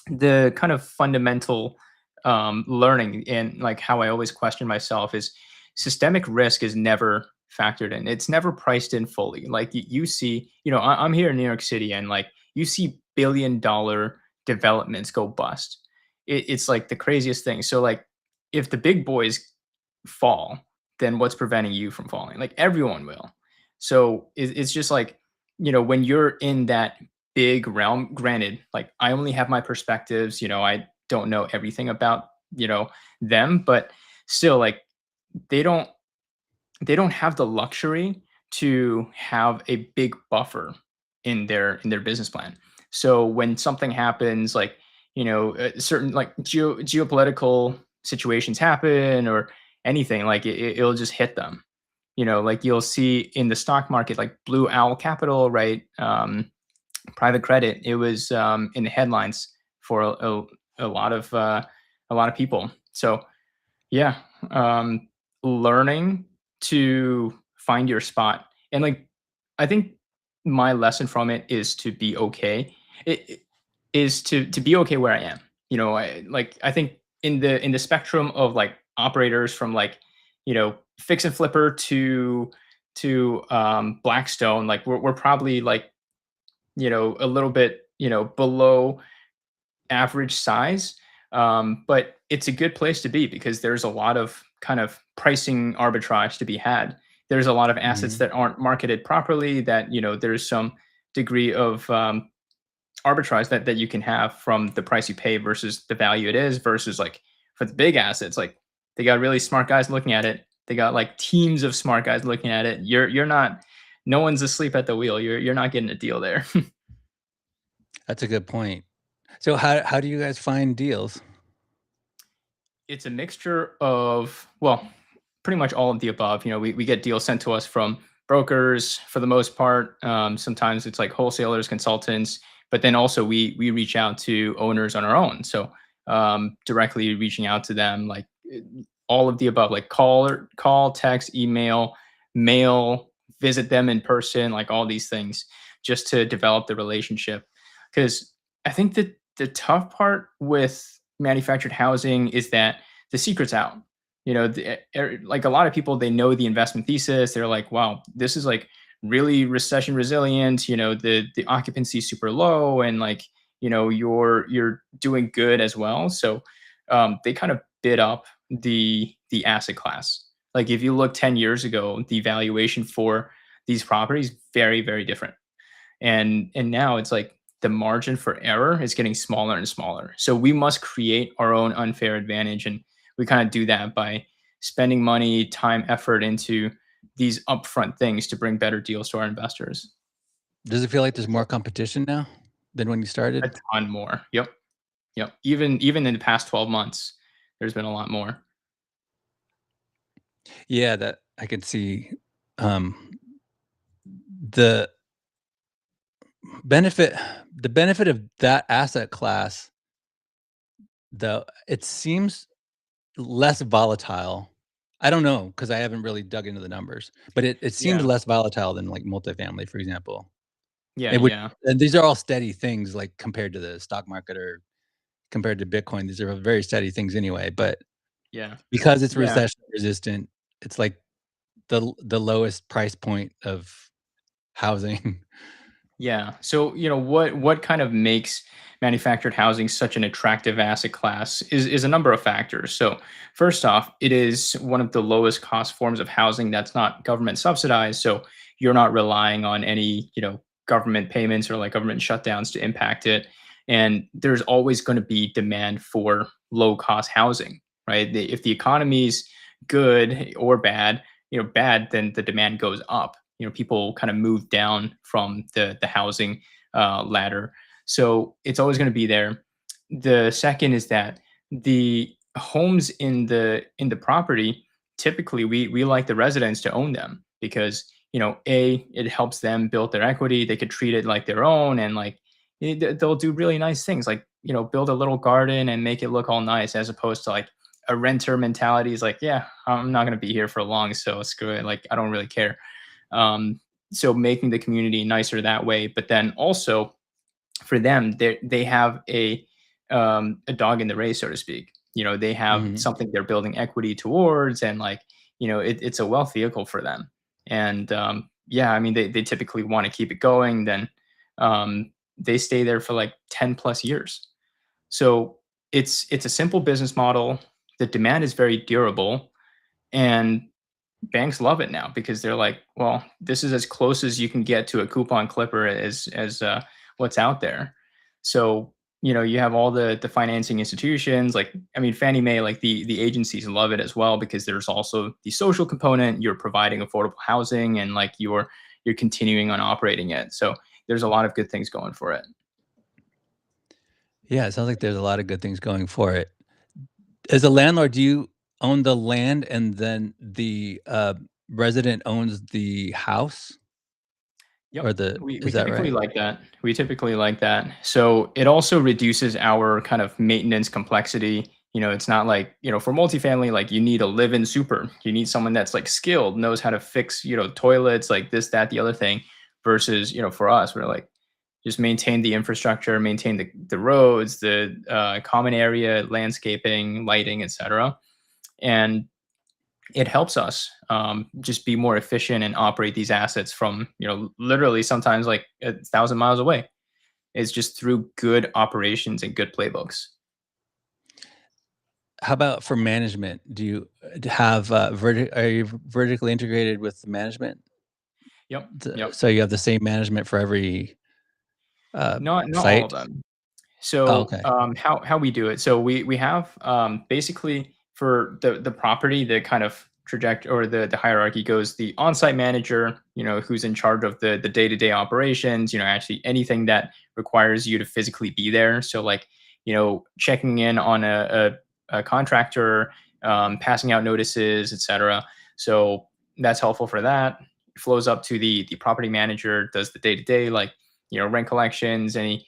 B: the kind of fundamental learning, and like how I always question myself, is systemic risk is never factored in. It's never priced in fully. Like you see, I'm here in New York City, and like you see $1 billion developments go bust. It's like the craziest thing. So like if the big boys fall, then what's preventing you from falling? Like everyone will. So it's just like, when you're in that big realm, granted, like I only have my perspectives, I don't know everything about, them, but still like they don't they don't have the luxury to have a big buffer in their business plan. So when something happens, like certain like geopolitical situations happen or anything, like it'll just hit them. Like you'll see in the stock market, like Blue Owl Capital, right? Private credit. It was in the headlines for a lot of people. So yeah, learning to find your spot, and like I think my lesson from it is to be okay. It is to be okay where I am. I think in the spectrum of like operators, from like fix and flipper to Blackstone, like we're probably like a little bit below average size. But it's a good place to be because there's a lot of kind of pricing arbitrage to be had. There's a lot of assets
A: Mhm.
B: that aren't marketed properly, that there's some degree of arbitrage that you can have from the price you pay versus the value it is, versus like for the big assets, like they got really smart guys looking at it. They got like teams of smart guys looking at it. You're not, no one's asleep at the wheel. You're not getting a deal there.
A: That's a good point. So how do you guys find deals?
B: It's a mixture of, well, pretty much all of the above. We get deals sent to us from brokers for the most part. Sometimes it's like wholesalers, consultants, but then also we reach out to owners on our own. So directly reaching out to them, like all of the above, like call, text, email, mail, visit them in person, like all these things, just to develop the relationship. Because I think that the tough part with manufactured housing is that the secret's out. Like a lot of people, they know the investment thesis. They're like, wow, this is like really recession resilient. The occupancy is super low, and like you're doing good as well. So they kind of bid up the asset class. Like if you look 10 years ago, the valuation for these properties very, very different. And now it's like the margin for error is getting smaller and smaller. So we must create our own unfair advantage, and we kind of do that by spending money, time, effort into these upfront things to bring better deals to our investors.
A: Does it feel like there's more competition now than when you
B: A
A: started?
B: ton more. Yep. Yep. Even in the past 12 months, there's been a lot more.
A: Yeah, that I could see, um, the benefit the benefit of that asset class, though, it seems less volatile. I don't know because I haven't really dug into the numbers, but it seems
B: Yeah.
A: less volatile than, like, multifamily, for example.
B: Yeah,
A: It would
B: yeah.
A: and these are all steady things, like, compared to the stock market or compared to Bitcoin, these are very steady things anyway, but
B: Yeah.
A: because it's
B: Yeah.
A: recession resistant, it's like the lowest price point of housing.
B: Yeah. So, what kind of makes manufactured housing such an attractive asset class is a number of factors. So, first off, it is one of the lowest cost forms of housing that's not government subsidized. So, you're not relying on any, government payments or like government shutdowns to impact it. And there's always going to be demand for low cost housing, right? If the economy's good or bad, bad, then the demand goes up. People kind of move down from the housing ladder, so it's always going to be there. The second is that the homes in the property, typically we like the residents to own them because it helps them build their equity. They could treat it like their own, and like they'll do really nice things like build a little garden and make it look all nice, as opposed to like a renter mentality is like, yeah, I'm not going to be here for long, so screw it, like I don't really care. um, so making the community nicer that way, but then also for them, they have a dog in the race, so to speak. They have
A: Mhm.
B: something they're building equity towards, and like it's a wealth vehicle for them. And yeah, I mean they typically want to keep it going. Then they stay there for like 10 plus years. So it's a simple business model. The demand is very durable, and banks love it now because they're like, well, this is as close as you can get to a coupon clipper as what's out there. So you have all the financing institutions, like I mean Fannie Mae, like the agencies love it as well because there's also the social component. You're providing affordable housing, and like you're continuing on operating it. So there's a lot of good things going for it.
A: Yeah, it sounds like there's a lot of good things going for it. As a landlord, do you own the land and then the, resident owns the house
B: Yep.
A: or the
B: We
A: is that
B: typically
A: right?
B: like that. We typically like that. So it also reduces our kind of maintenance complexity. It's not like, for multifamily, like you need a live-in super. You need someone that's like skilled, knows how to fix, toilets, like this, that, the other thing, versus, for us, we're like, just maintain the infrastructure, maintain the roads, the common area, landscaping, lighting, etc. And it helps us just be more efficient and operate these assets from literally sometimes like 1,000 miles away. It's just through good operations and good playbooks.
A: How about for management? Do you have, are you vertically integrated with the management?
B: Yep.
A: The
B: Yep.
A: so you have the same management for every,
B: Not all of
A: site?
B: them.
A: Oh,
B: So,
A: okay.
B: how we do it? So we have basically for the property, the kind of trajectory or the hierarchy goes the on-site manager, who's in charge of the day-to-day operations. Actually anything that requires you to physically be there. So like checking in on a contractor, passing out notices, etc. So that's helpful for that. It flows up to the property manager, does the day-to-day like rent collections, any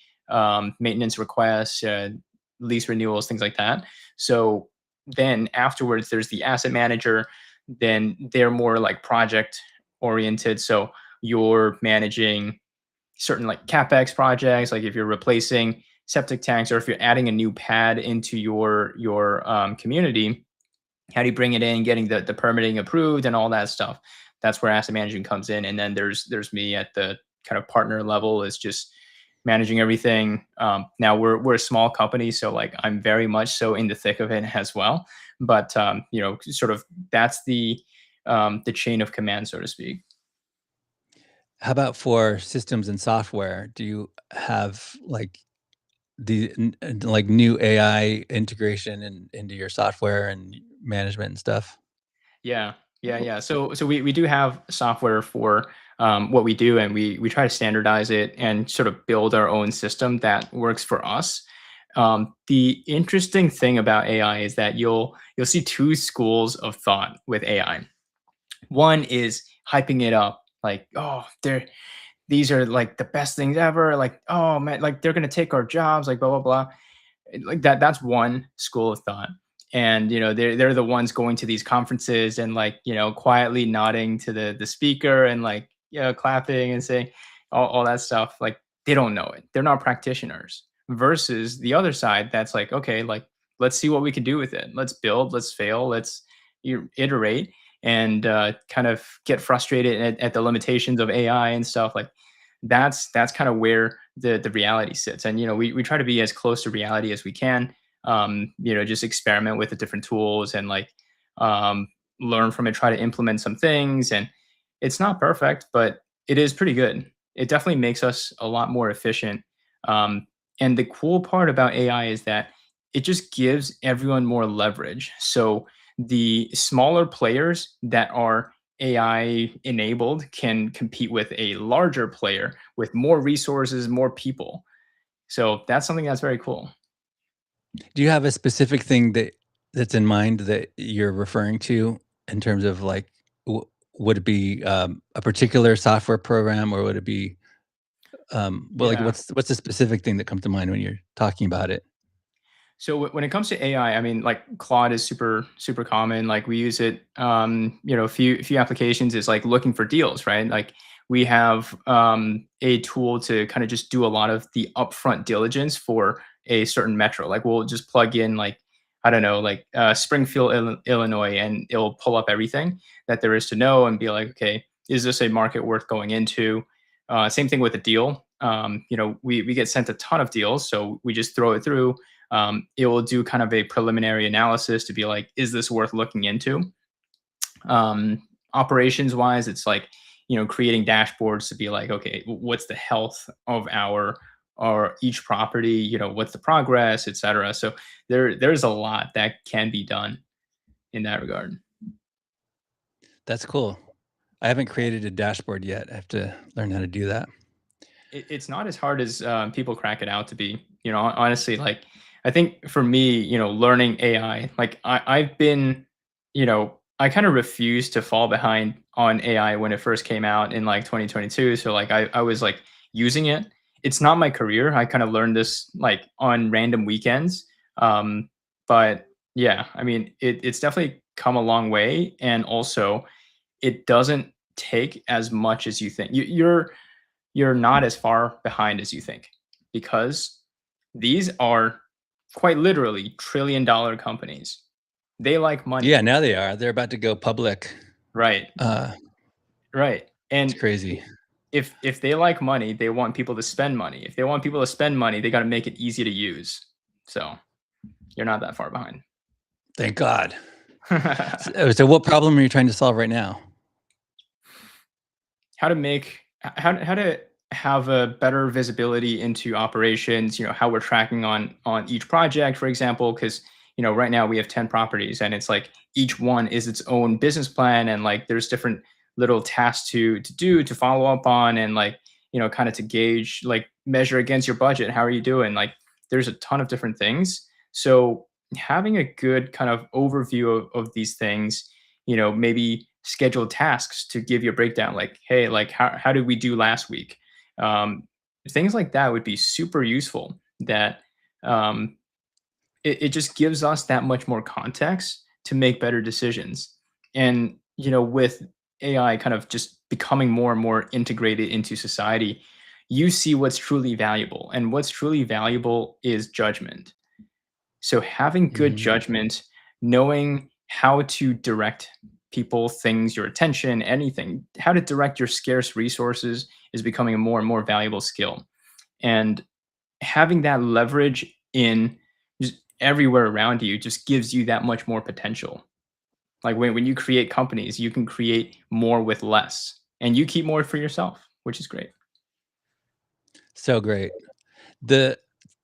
B: maintenance requests, lease renewals, things like that. So then afterwards, there's the asset manager. Then they're more like project oriented. So you're managing certain like capex projects, like if you're replacing septic tanks or if you're adding a new pad into your community. How do you bring it in, getting the permitting approved and all that stuff? That's where asset management comes in. And then there's me at the kind of partner level, is just managing everything. Now we're a small company, so like I'm very much so in the thick of it as well. But sort of that's the chain of command, so to speak.
A: How about for systems and software? Do you have like like new AI integration into your software and management and stuff?
B: Yeah, yeah. So we do have software for what we do, and we try to standardize it and sort of build our own system that works for us. The interesting thing about AI is that you'll see two schools of thought with AI. One is hyping it up, like, oh, these are like the best things ever. Like, oh man, like they're gonna take our jobs, like blah blah blah, like that's one school of thought. And they're the ones going to these conferences and like quietly nodding to the speaker and like clapping and saying all that stuff. Like they don't know it, they're not practitioners. Versus the other side that's like, okay, like let's see what we can do with it, let's build, let's fail, let's iterate, and kind of get frustrated at the limitations of AI and stuff. Like that's kind of where the reality sits. And we try to be as close to reality as we can. Just experiment with the different tools and like um, learn from it, try to implement some things. And it's not perfect, but it is pretty good. It definitely makes us a lot more efficient. And the cool part about AI is that it just gives everyone more leverage. So the smaller players that are AI enabled can compete with a larger player with more resources, more people. So that's something that's very cool.
A: Do you have a specific thing that's in mind that you're referring to in terms of like, would it be a particular software program, or would it be well, like
B: Yeah.
A: what's the specific thing that comes to mind when you're talking about it?
B: So when it comes to AI, I mean, like Claude is super super common. Like we use it. A few applications is like looking for deals, right? Like we have a tool to kind of just do a lot of the upfront diligence for a certain metro. Like we'll just plug in like I don't know, like Springfield, Illinois, and it'll pull up everything that there is to know and be like, okay, is this a market worth going into? Same thing with a deal. We get sent a ton of deals, so we just throw it through. It will do kind of a preliminary analysis to be like, is this worth looking into? Operations wise, it's like, creating dashboards to be like, okay, what's the health of our each property? What's the progress, etc. So there's a lot that can be done in that regard.
A: That's cool. I haven't created a dashboard yet. I have to learn how to do that.
B: It's not as hard as people crack it out to be. Honestly, like I think for me, learning AI, like I've been, I kind of refused to fall behind on AI when it first came out in like 2022. So like I was like using it. It's not my career. I kind of learned this like on random weekends. Um, but yeah, I mean, it's definitely come a long way, and also it doesn't take as much as you think. You're not as far behind as you think, because these are quite literally trillion-dollar companies. They like
A: Yeah,
B: money.
A: now they are. They're about to go public.
B: Right,
A: Uh,
B: right.
A: it's
B: And
A: crazy.
B: if they like money, they want people to spend money. If they want people to spend money, they got to make it easy to use. So you're not that far behind.
A: Thank God. So what problem are you trying to solve right now?
B: How to have a better visibility into operations, how we're tracking on each project, for example. Because right now we have 10 properties, and it's like each one is its own business plan, and like there's different little tasks to do, to follow up on, and like kind of to gauge, like measure against your budget, how are you doing. Like there's a ton of different things. So having a good kind of overview of these things, maybe schedule tasks to give you a breakdown, like, hey, like how did we do last week? um, Things like that would be super useful. That um, it just gives us that much more context to make better decisions. And with AI kind of just becoming more and more integrated into society, you see what's truly valuable, and what's truly valuable is judgment. So having good
A: Mhm.
B: judgment, knowing how to direct people, things, your attention, anything, how to direct your scarce resources is becoming a more and more valuable skill. And having that leverage in just everywhere around you just gives you that much more potential. Like when you create companies, you can create more with less, and you keep more for yourself, which is great.
A: So great. The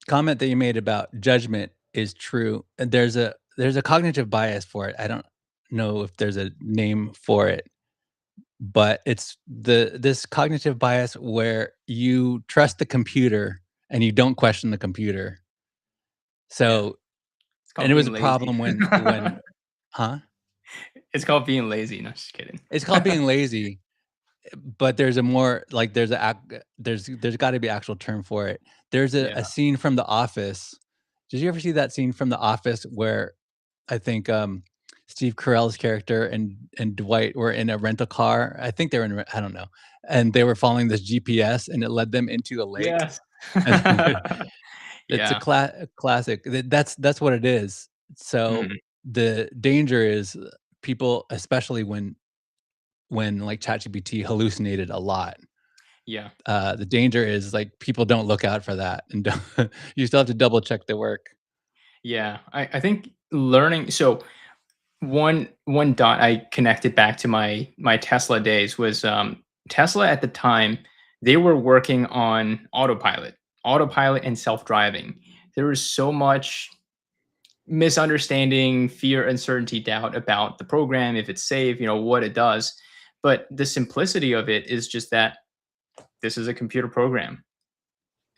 A: comment that you made about judgment is true. And there's a cognitive bias for it. I don't know if there's a name for it, but it's this cognitive bias where you trust the computer and you don't question the computer.
B: Yeah,
A: So,
B: it's
A: and
B: called
A: it was
B: being
A: a
B: lazy.
A: problem when huh?
B: It's called being lazy. No, just kidding.
A: It's called being lazy, but there's a more like there's got to be actual term for it. There's
B: Yeah.
A: a scene from The Office. Did you ever see that scene from The Office where I think Steve Carell's character and Dwight were in a rental car? I think they were in I don't know, and they were following this GPS and it led them into a lake.
B: Yes.
A: And it's a
B: Yeah.
A: classic. That's what it is. So
B: Mhm.
A: the danger is people, especially when like ChatGPT hallucinated a lot.
B: Yeah.
A: The danger is like people don't look out for that, and don't, you still have to double check the work.
B: Yeah. I think learning so one dot I connected back to my Tesla days was Tesla at the time, they were working on autopilot and self-driving. There was so much misunderstanding, fear, uncertainty, doubt about the program, if it's safe, what it does. But the simplicity of it is just that this is a computer program.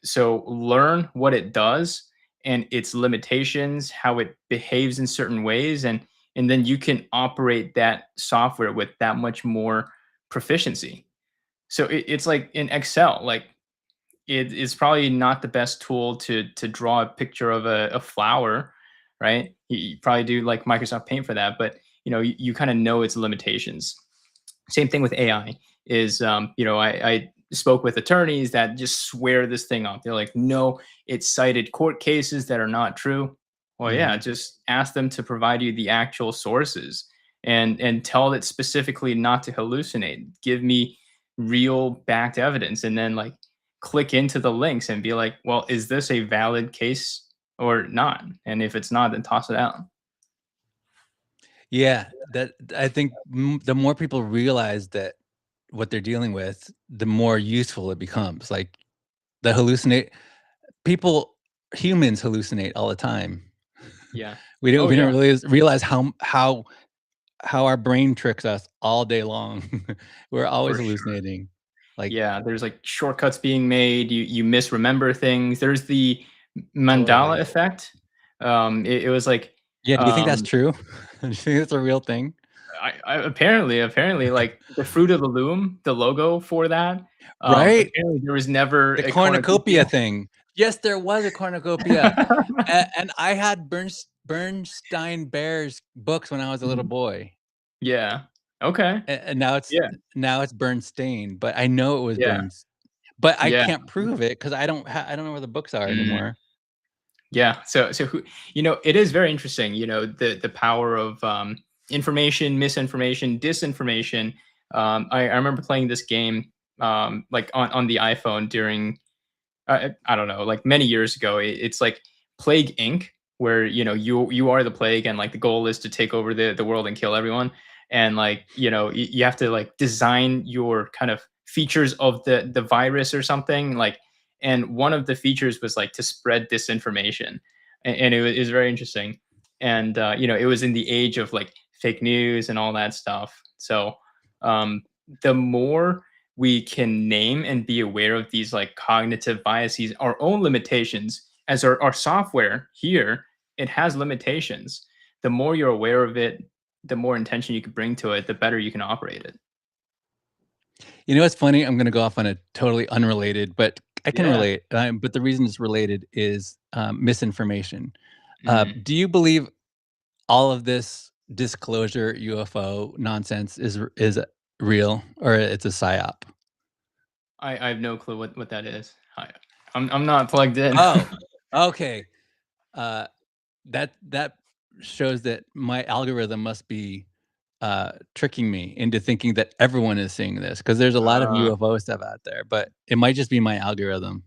B: So learn what it does and its limitations, how it behaves in certain ways, and then you can operate that software with that much more proficiency. So it's like in Excel, like it is probably not the best tool to draw a picture of a flower, right? You probably do like Microsoft Paint for that, but you kind of know its limitations. Same thing with AI is, I spoke with attorneys that just swear this thing off. They're like, no, it cited court cases that are not true. Well, yeah,
A: Mhm.
B: just ask them to provide you the actual sources and tell it specifically not to hallucinate. Give me real backed evidence, and then like click into the links and be like, well, is this a valid case or not? And if it's not, then toss it out.
A: Yeah, that I think the more people realize that what they're dealing with, the more useful it becomes. Like the hallucinate people, humans hallucinate all the time.
B: Yeah.
A: We
B: Oh
A: don't
B: yeah.
A: really realize how our brain tricks us all day long. We're always
B: For sure.
A: hallucinating. Like
B: Yeah, there's like shortcuts being made. You misremember things. There's the Mandala
A: totally.
B: effect. It was like
A: Yeah, do you think that's
B: um,
A: true? Do you think it's a real thing?
B: apparently like the fruit of the loom, the logo for that.
A: Right?
B: Apparently there was never
A: The
B: a cornucopia.
A: cornucopia thing. Yes, there was a cornucopia, and I had Bernstein Bears books when I was a little
B: Mhm.
A: boy,
B: Yeah. Okay.
A: and
B: Yeah.
A: now it's Bernstein, but I know it was
B: Yeah.
A: but I
B: Yeah.
A: can't prove it because I don't know where the books are
B: Mm.
A: anymore.
B: Yeah. So who it is very interesting, the power of information, misinformation, disinformation. I remember playing this game like on the iPhone during I don't know, like many years ago. It's like Plague Inc., where you are the plague, and like the goal is to take over the world and kill everyone. And like you have to like design your kind of features of the virus or something like. And one of the features was like to spread disinformation, and it was very interesting. And it was in the age of like fake news and all that stuff. So um, the more we can name and be aware of these like cognitive biases, our own limitations, as our software here, it has limitations. The more you're aware of it, the more intention you can bring to it, the better you can operate it.
A: You know what's funny? I'm gonna go off on a totally unrelated, but I can
B: Yeah.
A: relate, but the reason it's related is, misinformation.
B: Mm.
A: Do you believe all of this disclosure UFO nonsense is real or it's a psyop?
B: I have no clue what that is. I'm not plugged in.
A: Oh, okay. Uh, that shows that my algorithm must be tricking me into thinking that everyone is seeing this because there's a lot of
B: uh,
A: UFO stuff out there, but it might just be my algorithm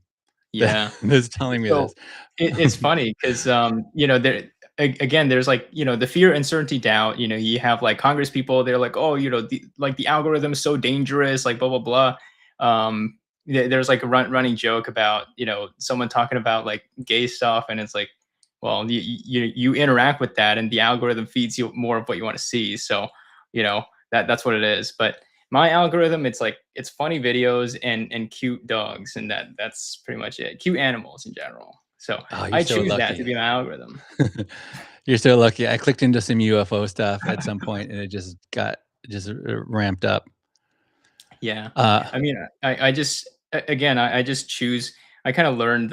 A: that
B: yeah.
A: that's telling me
B: So
A: this.
B: it's funny because there. again, there's like, the fear, uncertainty, doubt. You have like Congress people, they're like, oh, the algorithm is so dangerous, like blah blah blah. There's like a running joke about someone talking about like gay stuff, and it's like, well, you interact with that, and the algorithm feeds you more of what you want to see. So that's what it is. But my algorithm, it's like it's funny videos and cute dogs, and that's pretty much it. Cute animals in general. So
A: Oh, you're
B: I
A: so
B: choose that to
A: lucky.
B: be my algorithm.
A: You're so lucky. I clicked into some UFO stuff at some point, and it just ramped up.
B: Yeah.
A: Uh,
B: I mean, I just again, I just choose. I kind of learned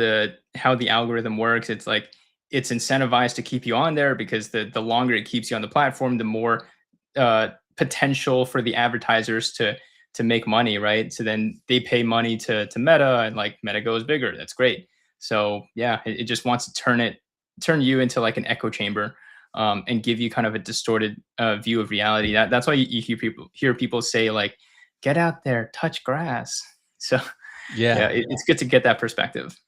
B: how the algorithm works. It's like it's incentivized to keep you on there because the longer it keeps you on the platform, the more potential for the advertisers to make money, right? So then they pay money to Meta, and like Meta goes bigger. That's great. So yeah, it just wants to turn you into like an echo chamber. And give you kind of a distorted view of reality. That's why you hear people say like, get out there, touch grass. So yeah,
A: yeah,
B: it's good to get that perspective.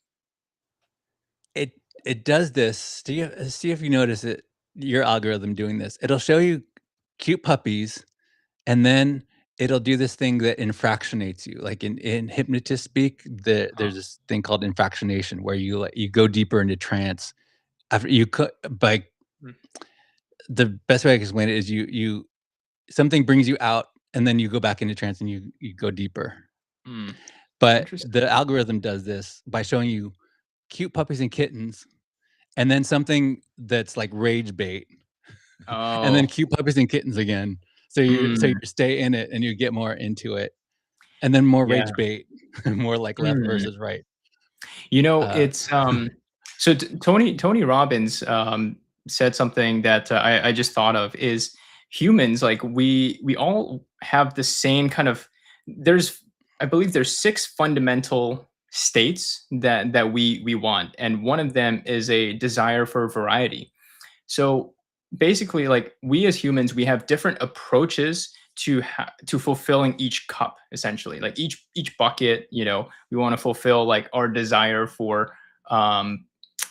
A: it it does this. See if you notice it. Your algorithm doing this. It'll show you cute puppies, and then it'll do this thing that infractionates you. Like in hypnotist speak,
B: Oh,
A: there's this thing called infractionation where you go deeper into trance after you could. By
B: mm,
A: the best way I can explain it is you something brings you out, and then you go back into trance, and you go deeper.
B: mm,
A: But
B: interesting.
A: the algorithm does this by showing you cute puppies and kittens, and then something that's like rage bait, and then
B: Oh,
A: cute puppies and kittens again. So you
B: mm,
A: stay in it and you get more into it, and then more
B: yeah.
A: rage bait, more like left
B: Mm.
A: versus right. Uh,
B: It's so Tony Robbins said something that I just thought of is humans, like we all have the same kind of there's I believe there's six fundamental states that we want, and one of them is a desire for variety. So basically, like we as humans, we have different approaches to fulfilling each cup. Essentially, like each bucket, we want to fulfill like our desire um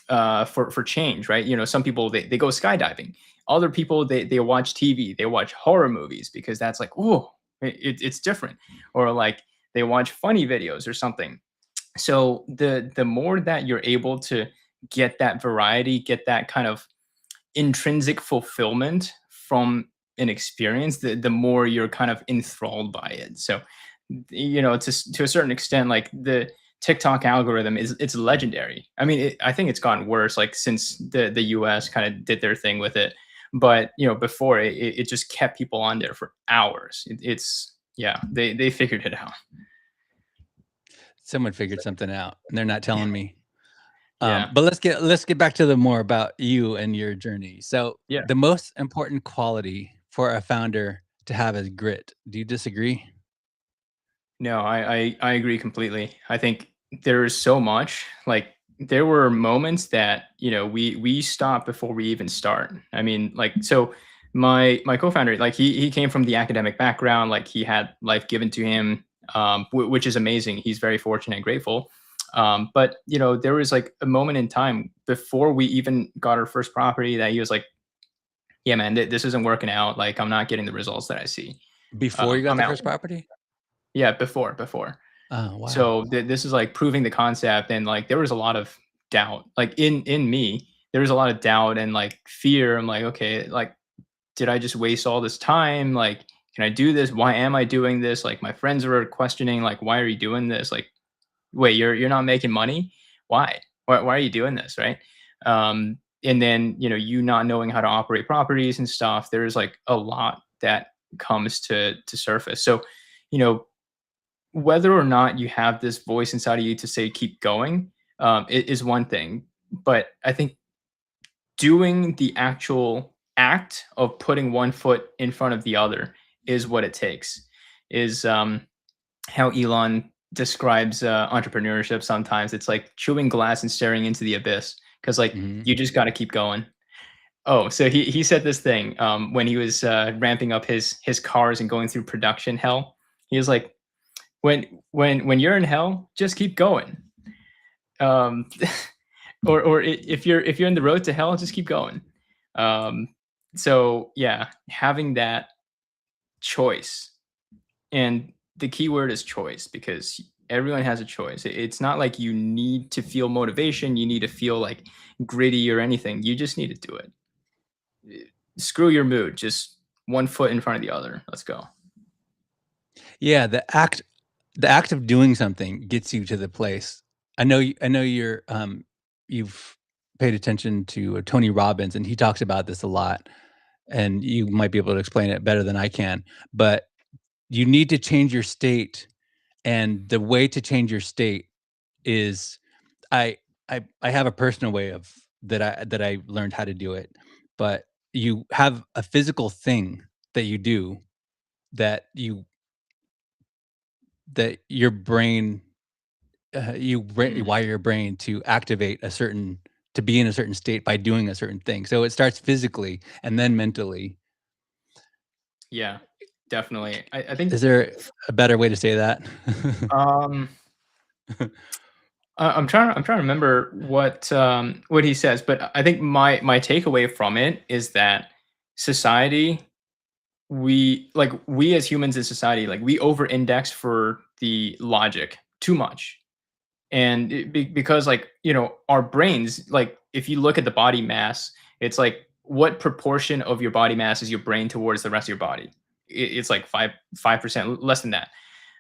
B: for change, right? Some people they go skydiving. Other people they watch TV, they watch horror movies because that's like, oh, it's different, or like they watch funny videos or something. So the more that you're able to get that variety, get that kind of intrinsic fulfillment from an experience, the more you're kind of enthralled by it. So, to a certain extent, like the TikTok algorithm it's legendary. I mean, I think it's gotten worse, like since the US kind of did their thing with it. But before it just kept people on there for hours. It's yeah, they figured it out.
A: Someone figured something out, and they're not telling me.
B: Yeah,
A: But let's get back to the more about you and your journey. So,
B: yeah.
A: the most important quality for a founder to have is grit. Do you disagree?
B: No, I agree completely. I think there is so much. Like there were moments that we stop before we even start. I mean, like so my co-founder, like he came from the academic background, like he had life given to him, which is amazing. He's very fortunate and grateful. But there was like a moment in time before we even got our first property that he was like, "Yeah, man, this isn't working out. Like I'm not getting the results that I see.
A: Before you got
B: I'm
A: the
B: out."
A: first property?
B: Yeah, before.
A: Oh, wow.
B: So this is like proving the concept, and like there was a lot of doubt, like in me, there was a lot of doubt and like fear. I'm like, okay, like did I just waste all this time? Like, can I do this? Why am I doing this? Like my friends were questioning, like, why are you doing this? Like, wait, you're not making money? Why? Why are you doing this? Right? And then you not knowing how to operate properties and stuff. There's like a lot that comes to surface. So, you know, whether or not you have this voice inside of you to say keep going is one thing, but I think doing the actual act of putting one foot in front of the other is what it takes. Is how Elon describes entrepreneurship. Sometimes it's like chewing glass and staring into the abyss because like
A: Mhm.
B: you just got to keep going. Oh, so he said this thing when he was ramping up his cars and going through production hell. He was like, when you're in hell, just keep going. Um, or if you're in the road to hell, just keep going. Um, so yeah, having that choice, and the key word is choice because everyone has a choice. It's not like you need to feel motivation, you need to feel like gritty or anything. You just need to do it. Screw your mood, just one foot in front of the other. Let's go.
A: Yeah, the act of doing something gets you to the place. I know you've paid attention to Tony Robbins, and he talks about this a lot, and you might be able to explain it better than I can, but you need to change your state, and the way to change your state is I I have a personal way of that I learned how to do it, but you have a physical thing that you do that you that your brain you
B: Mm,
A: wire your brain to activate a certain to be in a certain state by doing a certain thing. So it starts physically and then mentally.
B: yeah, definitely. I think
A: Is there a better way to say that?
B: um I'm trying to remember what he says, but I think my takeaway from it is that society, we as humans in society, like we over index for the logic too much. And because like, our brains, like if you look at the body mass, it's like what proportion of your body mass is your brain towards the rest of your body? It's like 5% less than that.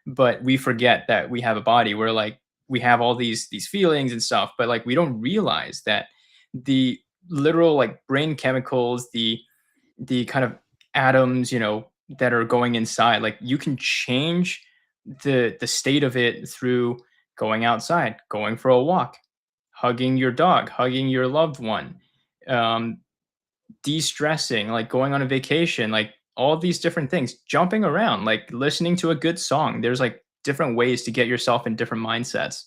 B: But we forget that we have a body where like we have all these feelings and stuff, but like we don't realize that the literal like brain chemicals, the kind of atoms, that are going inside, like you can change the state of it through going outside, going for a walk, hugging your dog, hugging your loved one, um, de-stressing, like going on a vacation, like all these different things, jumping around, like listening to a good song. There's like different ways to get yourself in different mindsets.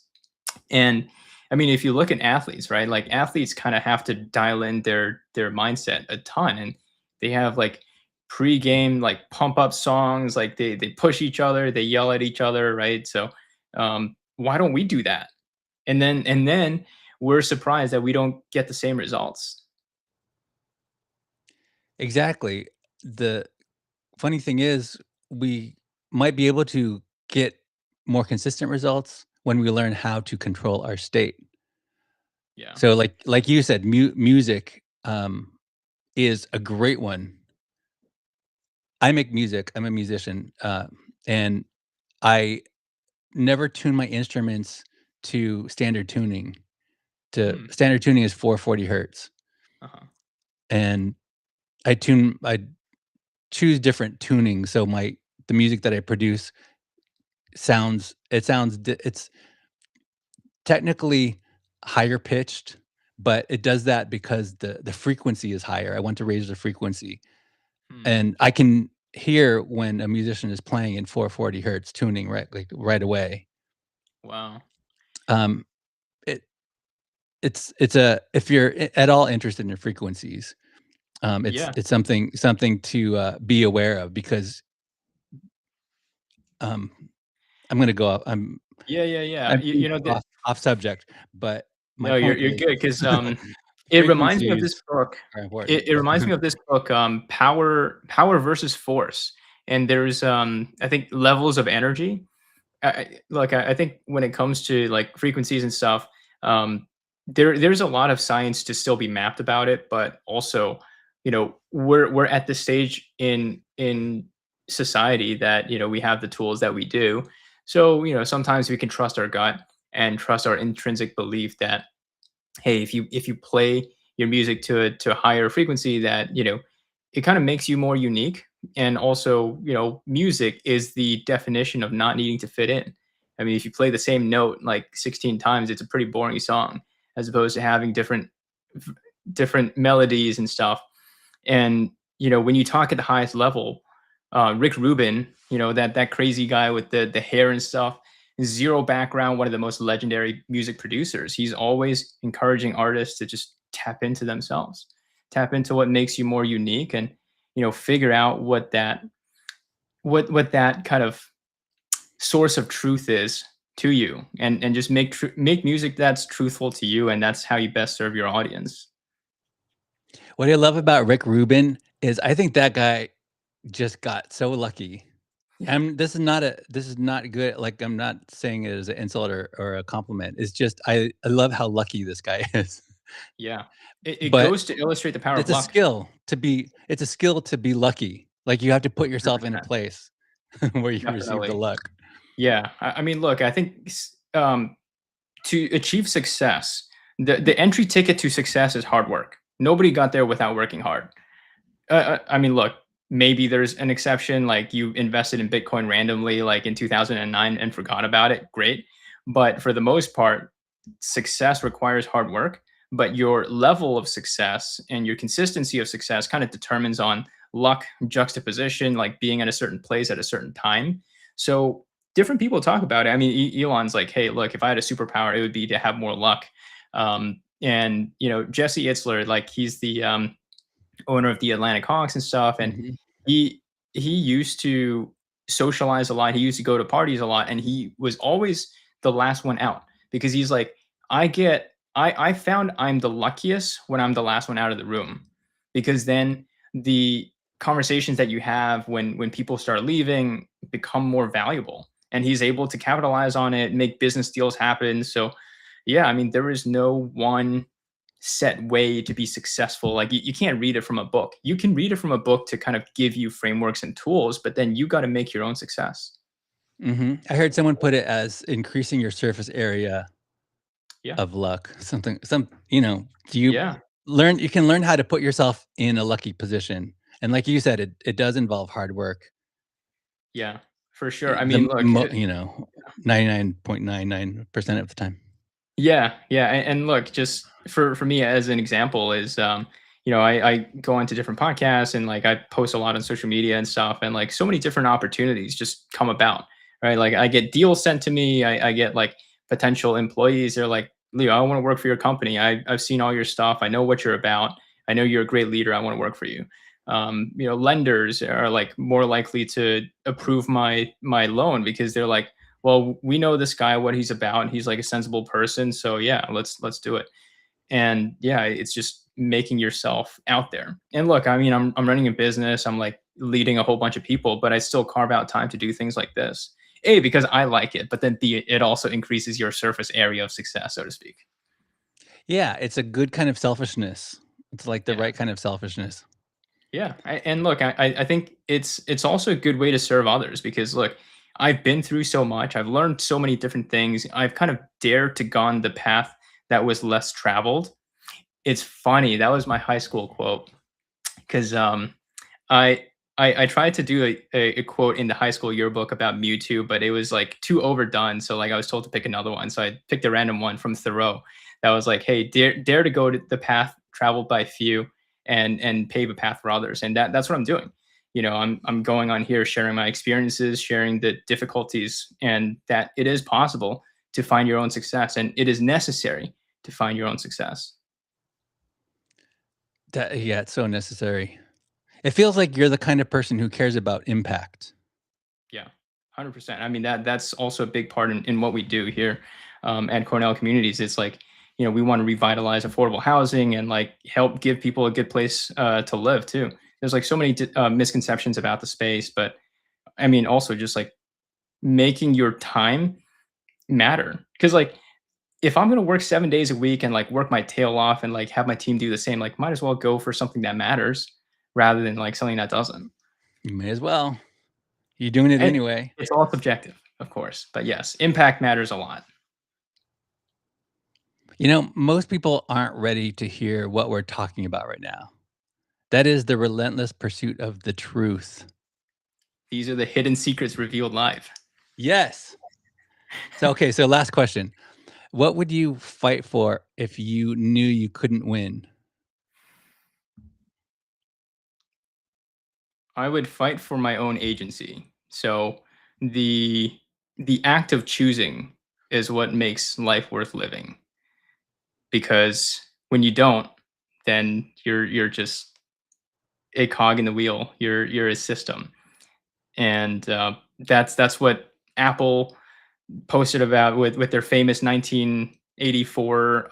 B: And I mean, if you look at athletes, right? Like athletes kind of have to dial in their mindset a ton, and they have like pre-game like pump up songs, like they push each other, they yell at each other, right? So why don't we do that? And then we're surprised that we don't get the same results.
A: Exactly. The funny thing is we might be able to get more consistent results when we learn how to control our state.
B: Yeah.
A: So like you said, music is a great one. I make music. I'm a musician, and I never tune my instruments to standard tuning. To
B: Hmm.
A: standard tuning is 440 hertz,
B: Uh-huh.
A: and I choose different tunings. So the music that I produce it's technically higher pitched, but it does that because the frequency is higher. I want to raise the frequency,
B: Hmm.
A: and I can hear when a musician is playing in 440 hertz tuning right away.
B: Wow.
A: Um, it it's a if you're at all interested in frequencies,
B: Yeah.
A: it's something to be aware of because um, I'm gonna go up.
B: Yeah, yeah, yeah.
A: I'm getting
B: The
A: off subject, but my
B: No, you're
A: point
B: you're
A: is
B: good because it reminds me of this
A: frequencies
B: book.
A: are important.
B: It reminds me of this book, Power versus Force, and there's, I think levels of energy. I think when it comes to like frequencies and stuff, there's a lot of science to still be mapped about it, but also, we're at the stage in society that we have the tools that we do. So sometimes we can trust our gut and trust our intrinsic belief that, hey, if you play your music to a higher frequency, that it kind of makes you more unique. And also, music is the definition of not needing to fit in. I mean, if you play the same note like 16 times, it's a pretty boring song, as opposed to having different melodies and stuff. And when you talk at the highest level, Rick Rubin, that crazy guy with the hair and stuff, zero background, one of the most legendary music producers. He's always encouraging artists to just tap into themselves, tap into what makes you more unique, and figure out what that kind of source of truth is to you, and just make music that's truthful to you, and that's how you best serve your audience.
A: What I love about Rick Rubin is I think that guy just got so lucky. This is not good. Like, I'm not saying it as an insult or a compliment. It's just I love how lucky this guy is.
B: Yeah. It
A: But
B: goes to illustrate the power of
A: it's a
B: luck.
A: skill to be lucky. Like, you have to put yourself in a
B: 100%.
A: place where you receive the
B: Definitely.
A: luck.
B: Yeah. I mean, look, I think to achieve success, the entry ticket to success is hard work. Nobody got there without working hard. I mean, look, maybe there's an exception, like you invested in Bitcoin randomly, like in 2009 and forgot about it. Great. But for the most part, success requires hard work. But your level of success and your consistency of success kind of determines on luck juxtaposition, like being at a certain place at a certain time. So different people talk about it. I mean, Elon's like, hey, look, if I had a superpower, it would be to have more luck. And Jesse Itzler, like he's the owner of the Atlantic Hawks and stuff, and
A: Mhm.
B: he used to socialize a lot. He used to go to parties a lot, and he was always the last one out because he's like, I found I'm the luckiest when I'm the last one out of the room, because then the conversations that you have when people start leaving become more valuable, and he's able to capitalize on it, make business deals happen. So yeah, I mean, there is no one set way to be successful. Like you can't read it from a book. You can read it from a book to kind of give you frameworks and tools, but then you got to make your own success.
A: Mhm. I heard someone put it as increasing your surface area
B: Yeah.
A: of luck. Do
B: Yeah.
A: you can learn how to put yourself in a lucky position. And like you said, it does involve hard work.
B: Yeah. For sure.
A: Eh,
B: I
A: the
B: mean, look,
A: mo you know, 99.99% of the time.
B: yeah, yeah, and look, just for me as an example is, I go onto different podcasts and like I post a lot on social media and stuff, and like so many different opportunities just come about, right? Like I get deals sent to me, I get like potential employees. They're like, Leo, I want to work for your company. I've seen all your stuff. I know what you're about. I know you're a great leader. I want to work for you. Lenders are like more likely to approve my loan because they're like, well, we know this guy, what he's about, and he's like a sensible person. So yeah, let's do it. And yeah, it's just making yourself out there. And look, I mean, I'm running a business, I'm like leading a whole bunch of people, but I still carve out time to do things like this. A, because I like it, but then B, it also increases your surface area of success, so to speak.
A: Yeah, it's a good kind of selfishness. It's like the
B: Yeah.
A: right kind of selfishness.
B: Yeah, and look, I think it's also a good way to serve others because look, I've been through so much. I've learned so many different things. I've kind of dared to gone the path that was less traveled. It's funny, that was my high school quote because I, I tried to do a quote in the high school yearbook about Mewtwo, but it was like too overdone. So like I was told to pick another one. So I picked a random one from Thoreau that was like, "Hey, dare to go to the path traveled by few, and pave a path for others." And that's what I'm doing. I'm going on here sharing my experiences, sharing the difficulties, and that it is possible to find your own success, and it is necessary to find your own success.
A: Yeah, it's so necessary. It feels like you're the kind of person who cares about impact.
B: Yeah, 100%. I mean, that's also a big part in what we do here at Cornell Communities. It's like, we want to revitalize affordable housing and like help give people a good place to live too. There's like so many misconceptions about the space, but I mean, also just like making your time matter. Because like, if I'm gonna work 7 days a week and like work my tail off and like have my team do the same, like might as well go for something that matters rather than like something that doesn't.
A: You may as well. You're doing it
B: And
A: anyway.
B: it's all subjective, of course. But yes, impact matters a lot.
A: Most people aren't ready to hear what we're talking about right now. That is the relentless pursuit of the truth.
B: These are the hidden secrets revealed live.
A: Yes. So last question. What would you fight for if you knew you couldn't win?
B: I would fight for my own agency. So the the act of choosing is what makes life worth living. Because when you don't, then you're just a cog in the wheel. You're a system, and that's what Apple posted about with their famous 1984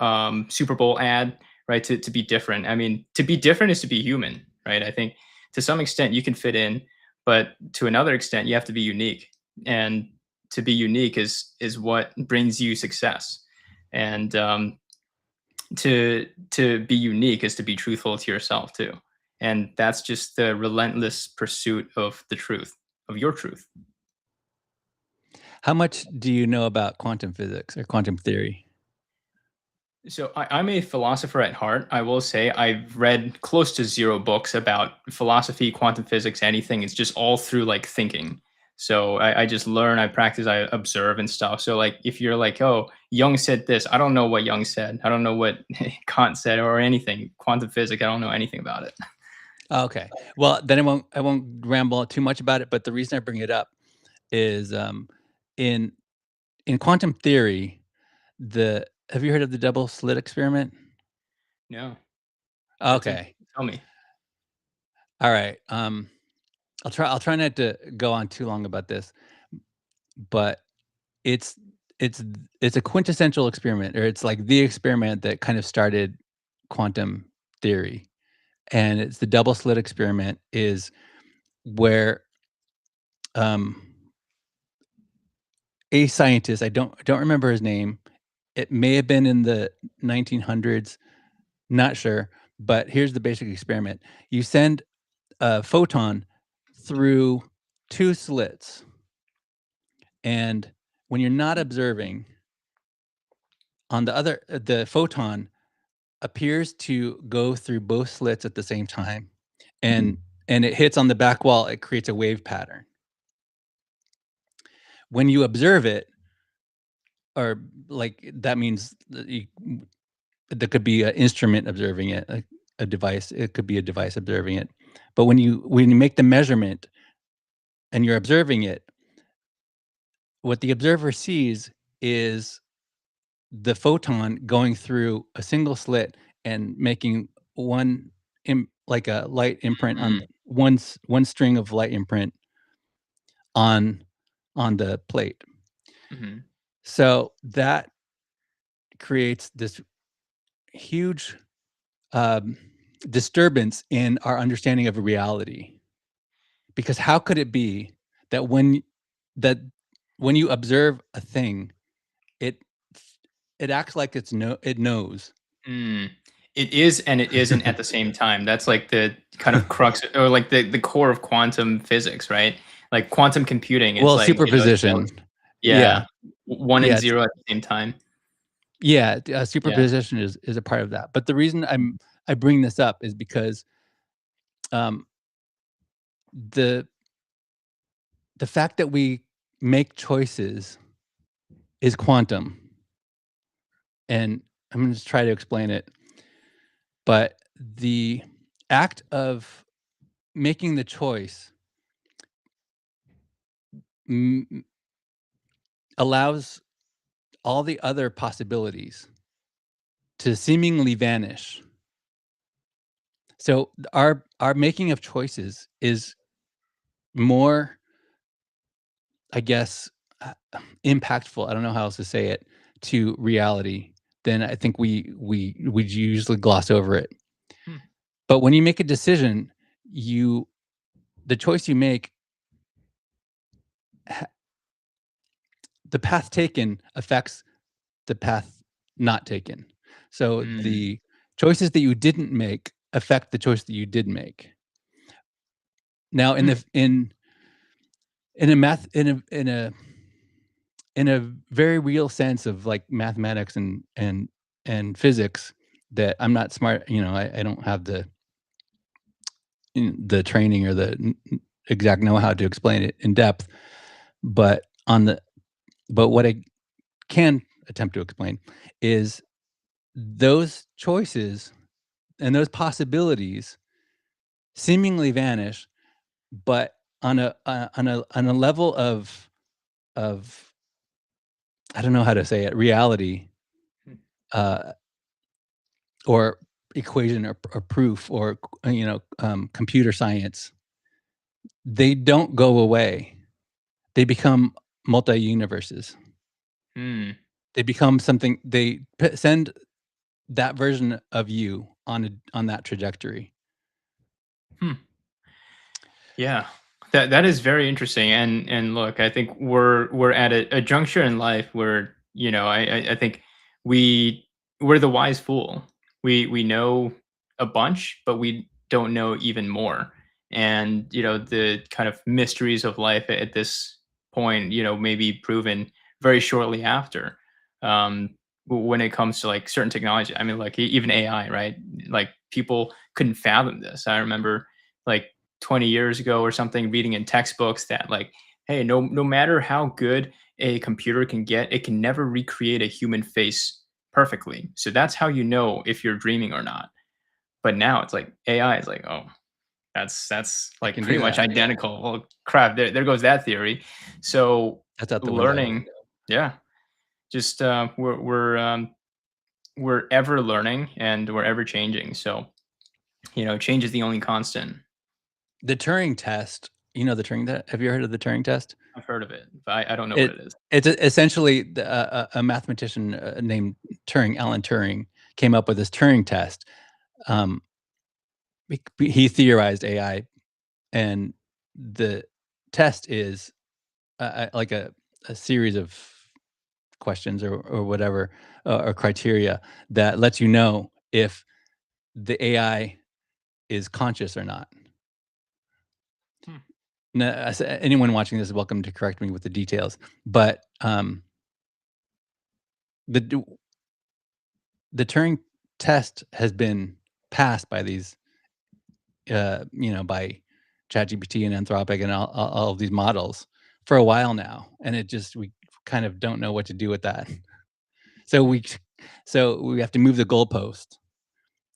B: Super Bowl ad, right? To be different. I mean, to be different is to be human, right? I think to some extent you can fit in, but to another extent you have to be unique. And to be unique is what brings you success. And to be unique is to be truthful to yourself too. And that's just the relentless pursuit of the truth, of your truth.
A: How much do you know about quantum physics or quantum theory?
B: So I'm a philosopher at heart. I will say I've read close to zero books about philosophy, quantum physics, anything. It's just all through like thinking. So I just learn, I practice, I observe and stuff. So like if you're like, oh, Jung said this, I don't know what Jung said. I don't know what Kant said or anything. Quantum physics, I don't know anything about it.
A: Okay. Well, then I won't ramble too much about it, but the reason I bring it up is in in quantum theory, the have you heard of the double slit experiment?
B: No, that's it.
A: Okay.
B: Tell me.
A: All right. I'll try not to go on too long about this, but it's it's it's a quintessential experiment, or it's like the experiment that kind of started quantum theory. And it's the double slit experiment is where um a scientist, I don't remember his name. It may have been in the 1900s, not sure, but here's the basic experiment. You send a photon through two slits, and when you're not observing, on the photon appears to go through both slits at the same time, and and it hits on the back wall, it creates a wave pattern. When you observe it, or like that means that there could be an instrument observing it, a device. It could be a device observing it. But when you make the measurement and you're observing it, what the observer sees is the photon going through a single slit and making like a light imprint on one string of light imprint on the plate.
B: Mm-hmm.
A: So that creates this huge um, disturbance in our understanding of reality. Because how could it be that that when you observe a thing, it it acts like it knows.
B: Mm. It is and it isn't at the same time. That's like the kind of crux or like the core of quantum physics, right? Like quantum computing, it's
A: Well,
B: like it knows,
A: superposition.
B: yeah,
A: Yeah,
B: 1 and
A: yeah, it's
B: 0 at the same time.
A: yeah,
B: Yeah.
A: superposition is a part of that. But the reason I bring this up is because um, the the fact that we make choices is quantum, and I'm going to try to explain it. But the act of making the choice m- allows all the other possibilities to seemingly vanish. So our making of choices is more, I guess, impactful. I don't know how else to say it, to reality than I think we usually gloss over it.
B: Hmm.
A: But when you make a decision, you the choice you make, ha- the path taken affects the path not taken. So
B: Mm.
A: the choices that you didn't make affect the choice that you did make. Now,
B: Hmm.
A: in a math in a very real sense of like mathematics and physics, that I'm not smart. I don't have the training or the exact know how to explain it in depth. But what I can attempt to explain is those choices and those possibilities seemingly vanish, but on a level of I don't know how to say it, reality,
B: Hmm.
A: uh, or equation, or proof, or computer science. They don't go away. They become multi universes.
B: Hmm.
A: They become something. They send. that version of you on that trajectory?
B: Hmm. Yeah. That is very interesting. And look, I think we're at a juncture in life where, I think we we're the wise fool. We know a bunch, but we don't know even more. And, the kind of mysteries of life at this point, may be proven very shortly after. Um when it comes to like certain technology. I mean, like even AI, right? Like people couldn't fathom this. I remember like 20 years ago or something reading in textbooks that like, hey, no matter how good a computer can get, it can never recreate a human face perfectly. So that's how you know if you're dreaming or not. But now it's like AI is like, oh, that's
A: It
B: like
A: can
B: pretty
A: do
B: much
A: that.
B: identical. Well, crap, there goes that theory. So
A: That's out the window.
B: learning, yeah, just we're ever learning and we're ever changing. So change is the only constant.
A: The Turing test, you know the Turing test? Have you heard of the Turing test?
B: I've heard of it, but I don't know what
A: It
B: it is.
A: it's essentially a mathematician, named Turing, Alan Turing, came up with this Turing test. Um, he theorized AI, and the test is, like a series of questions or whatever, or criteria that lets you know if the AI is conscious or not.
B: Hmm.
A: Now, anyone watching this is welcome to correct me with the details, but, the the Turing test has been passed by these, by ChatGPT and Anthropic and all of these models for a while now, and we kind of don't know what to do with that. So we have to move the goalpost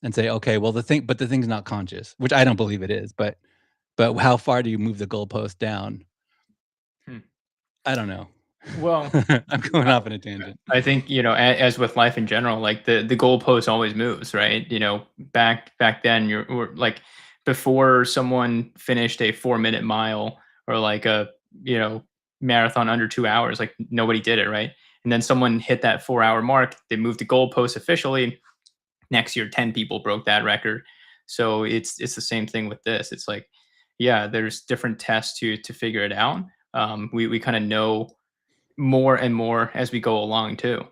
A: and say, okay, well the thing's not conscious, which I don't believe it is, but how far do you move the goalpost down?
B: Hmm.
A: I don't know.
B: Well,
A: I'm going off on a tangent.
B: I think as with life in general, like the goalpost always moves, right? Back then, were like before someone finished a 4 minute mile or like a you know marathon under 2 hours, like nobody did it, right? And then someone hit that 4 hour mark, they moved the goalpost officially. Next year, 10 people broke that record. So it's the same thing with this. It's like, yeah, there's different tests to figure it out. We kind of know more and more as we go along too.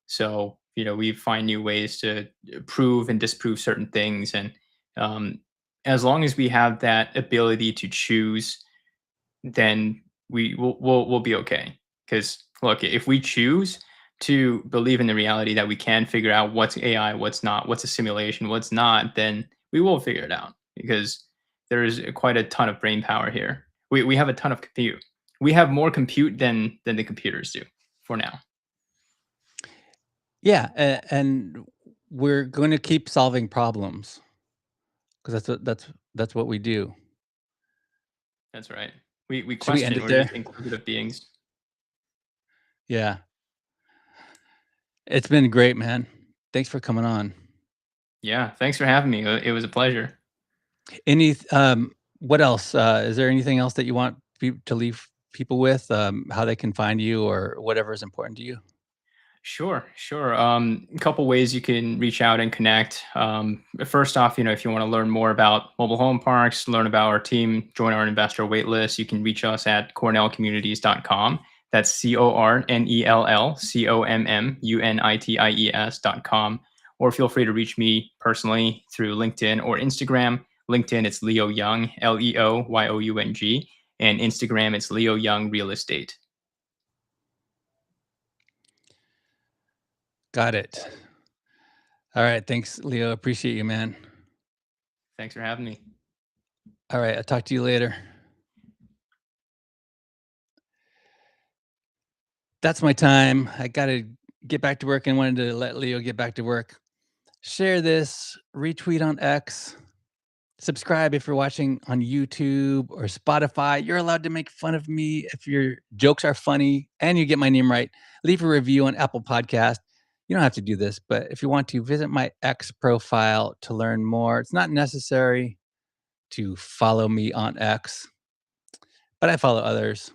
B: So we find new ways to prove and disprove certain things, and um, as long as we have that ability to choose, then we'll be okay. Because look, if we choose to believe in the reality that we can figure out what's AI, what's not, what's a simulation, what's not, then we will figure it out because there is quite a ton of brain power here. We have a ton of compute. We have more compute than the computers do for now.
A: Yeah, and we're going to keep solving problems because that's what we do.
B: That's right. We
A: Should we end
B: question.
A: it
B: We're
A: there?
B: just inquisitive beings.
A: Yeah, it's been great, man. Thanks for coming on.
B: Yeah. Thanks for having me. It was a pleasure.
A: Any, what else? Is there anything else that you want to leave people with? How they can find you or whatever is important to you?
B: Sure, sure. A couple ways you can reach out and connect. First off, if you want to learn more about mobile home parks, learn about our team, join our investor waitlist, you can reach us at cornellcommunities.com. That's CORNELLCOMMUNITIES.com. Or feel free to reach me personally through LinkedIn or Instagram. LinkedIn, it's Leo Young, LEOYOUNG. And Instagram, it's Leo Young Real Estate.
A: Got it. All right. Thanks, Leo. Appreciate you, man.
B: Thanks for having me.
A: All right. I'll talk to you later. That's my time. I got to get back to work and wanted to let Leo get back to work. Share this, retweet on X, subscribe if you're watching on YouTube or Spotify. You're allowed to make fun of me if your jokes are funny and you get my name right. Leave a review on Apple Podcast. You don't have to do this, but if you want to, visit my X profile to learn more. It's not necessary to follow me on X, but I follow others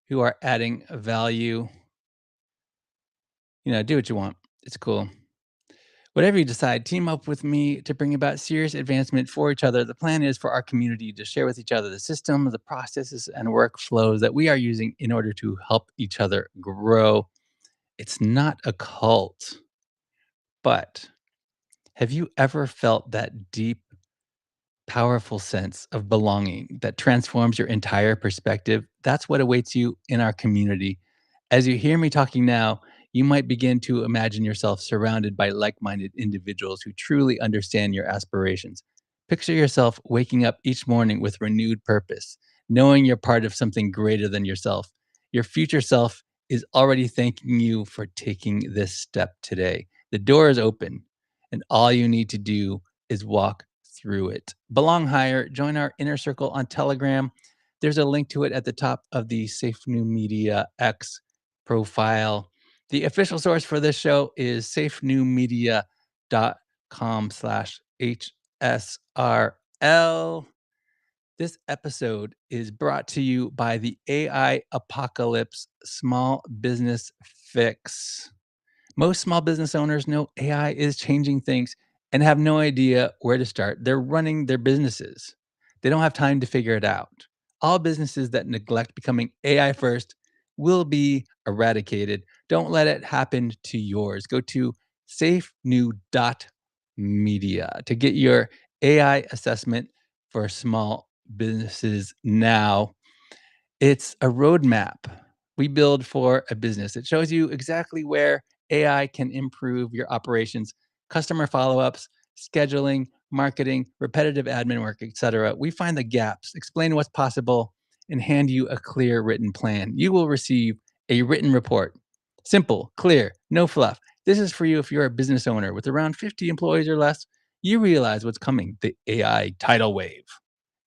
A: who are adding value. Do what you want. It's cool. Whatever you decide, team up with me to bring about serious advancement for each other. The plan is for our community to share with each other the systems, the processes, and workflows that we are using in order to help each other grow. It's not a cult, but have you ever felt that deep, powerful sense of belonging that transforms your entire perspective? That's what awaits you in our community. As you hear me talking now, you might begin to imagine yourself surrounded by like minded individuals who truly understand your aspirations. Picture yourself waking up each morning with renewed purpose, knowing you're part of something greater than yourself. Your future self is already thanking you for taking this step today. The door is open, and all you need to do is walk through it. Belong higher, join our inner circle on Telegram. There's a link to it at the top of the Safe New Media X profile. The official source for this show is safenewmedia.com/HSRL. This episode is brought to you by the AI Apocalypse Small Business Fix. Most small business owners know AI is changing things and have no idea where to start. They're running their businesses. They don't have time to figure it out. All businesses that neglect becoming AI first will be eradicated. Don't let it happen to yours. Go to safenew.media to get your AI assessment for small businesses now. It's a roadmap we build for a business. It shows you exactly where AI can improve your operations, customer follow-ups, scheduling, marketing, repetitive admin work, etc. We find the gaps, explain what's possible, and hand you a clear written plan. You will receive a written report. Simple, clear, no fluff. This is for you if you're a business owner with around 50 employees or less. You realize what's coming, the AI tidal wave.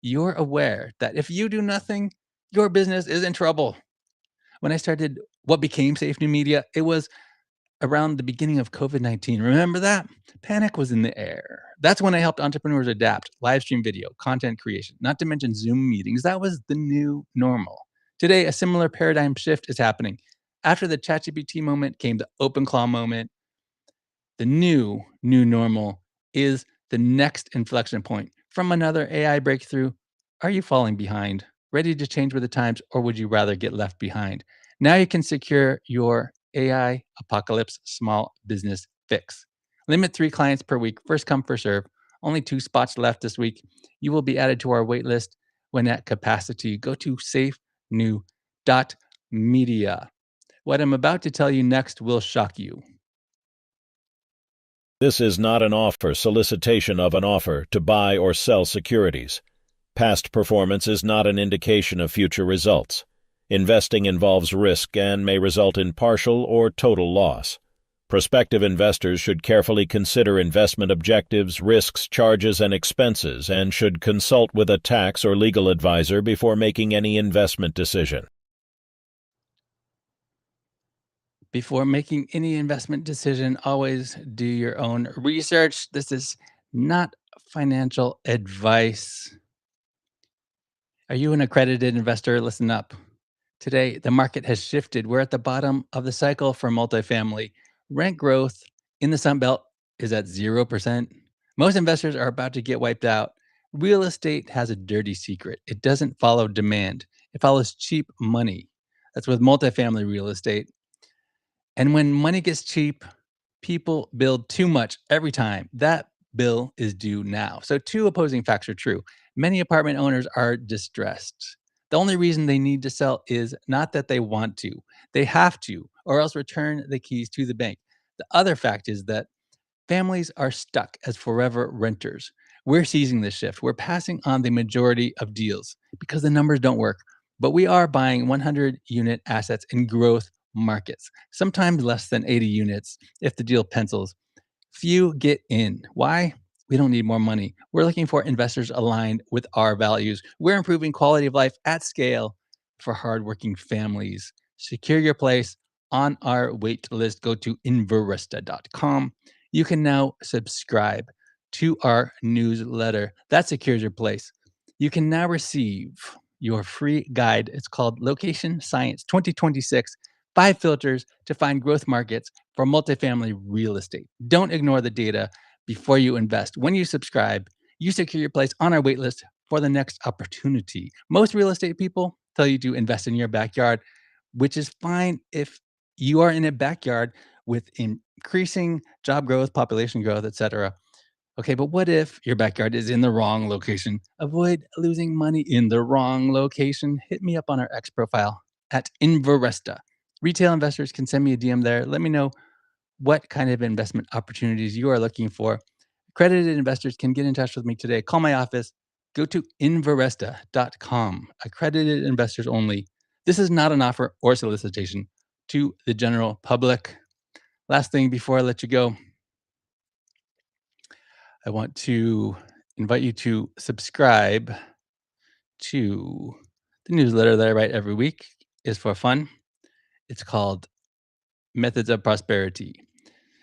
A: You're aware that if you do nothing, your business is in trouble. When I started what became Safe New Media, it was around the beginning of COVID-19. Remember that? Panic was in the air. That's when I helped entrepreneurs adapt live stream video, content creation, not to mention Zoom meetings. That was the new normal. Today, a similar paradigm shift is happening. After the ChatGPT moment came the OpenClaw moment. The new normal is the next inflection point. From another AI breakthrough, are you falling behind? Ready to change with the times, or would you rather get left behind? Now you can secure your AI Apocalypse Small Business Fix. Limit 3 clients per week, first come, first serve. Only 2 spots left this week. You will be added to our wait list when at capacity. Go to safenew.media. What I'm about to tell you next will shock you.
C: This is not an offer, solicitation of an offer to buy or sell securities. Past performance is not an indication of future results. Investing involves risk and may result in partial or total loss. Prospective investors should carefully consider investment objectives, risks, charges, and expenses, and should consult with a tax or legal advisor before making any investment decision.
A: Before making any investment decision, always do your own research. This is not financial advice. Are you an accredited investor? Listen up. Today, the market has shifted. We're at the bottom of the cycle for multifamily. Rent growth in the Sun Belt is at 0%. Most investors are about to get wiped out. Real estate has a dirty secret. It doesn't follow demand. It follows cheap money. That's with multifamily real estate. And when money gets cheap, people build too much every time. That bill is due now. So, two opposing facts are true. Many apartment owners are distressed. The only reason they need to sell is not that they want to, they have to, or else return the keys to the bank. The other fact is that families are stuck as forever renters. We're seizing this shift. We're passing on the majority of deals because the numbers don't work. But we are buying 100 unit assets in growth markets, sometimes less than 80 units if the deal pencils. Few get in. Why? We don't need more money. We're looking for investors aligned with our values. We're improving quality of life at scale for hardworking families. Secure your place on our wait list. Go to inverista.com. You can now subscribe to our newsletter. That secures your place. You can now receive your free guide. It's called Location Science 2026 5 filters to find growth markets for multifamily real estate. Don't ignore the data before you invest. When you subscribe, you secure your place on our waitlist for the next opportunity. Most real estate people tell you to invest in your backyard, which is fine if you are in a backyard with increasing job growth, population growth, etc. Okay, but what if your backyard is in the wrong location? Avoid losing money in the wrong location. Hit me up on our X profile at Inveresta. Retail investors can send me a DM there. Let me know what kind of investment opportunities you are looking for. Accredited investors can get in touch with me today. Call my office. Go to Inveresta.com. Accredited investors only. This is not an offer or solicitation to the general public. Last thing before I let you go, I want to invite you to subscribe to the newsletter that I write every week. It's for fun. It's called Methods of Prosperity.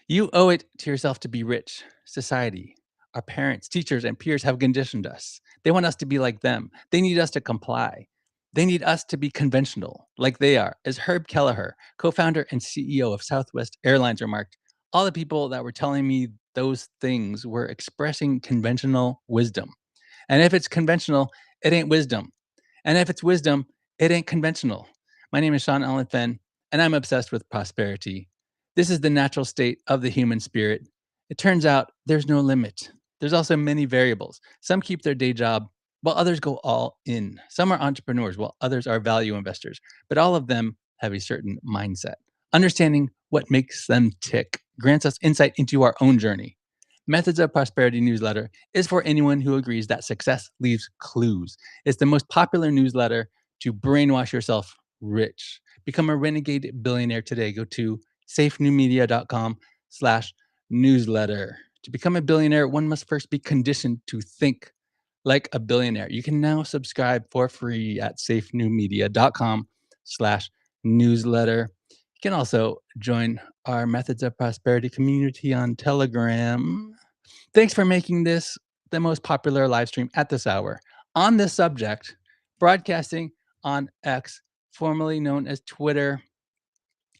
A: You owe it to yourself to be rich. Society, our parents, teachers, and peers have conditioned us. They want us to be like them. They need us to comply. They need us to be conventional, like they are. As Herb Kelleher, co-founder and CEO of Southwest Airlines, remarked, all the people that were telling me those things were expressing conventional wisdom. And if it's conventional, it ain't wisdom. And if it's wisdom, it ain't conventional. My name is Sean Allen Fenn, and I'm obsessed with prosperity. This is the natural state of the human spirit. It turns out there's no limit. There's also many variables. Some keep their day job, while others go all in. Some are entrepreneurs, while others are value investors. But all of them have a certain mindset. Understanding what makes them tick grants us insight into our own journey. Methods of Prosperity newsletter is for anyone who agrees that success leaves clues. It's the most popular newsletter to brainwash yourself rich. Become a renegade billionaire today. Go to safenewmedia.com/newsletter. To become a billionaire, one must first be conditioned to think like a billionaire. You can now subscribe for free at safenewmedia.com/newsletter. You can also join our Methods of Prosperity community on Telegram. Thanks for making this the most popular live stream at this hour. On this subject, broadcasting on X, formerly known as Twitter,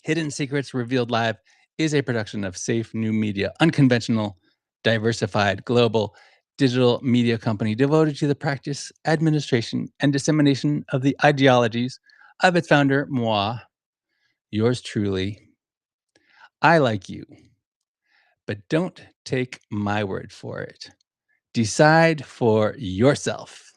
A: Hidden Secrets Revealed Live is a production of Safe New Media, unconventional, diversified, global digital media company devoted to the practice, administration, and dissemination of the ideologies of its founder, moi, yours truly. I like you, but don't take my word for it. Decide for yourself.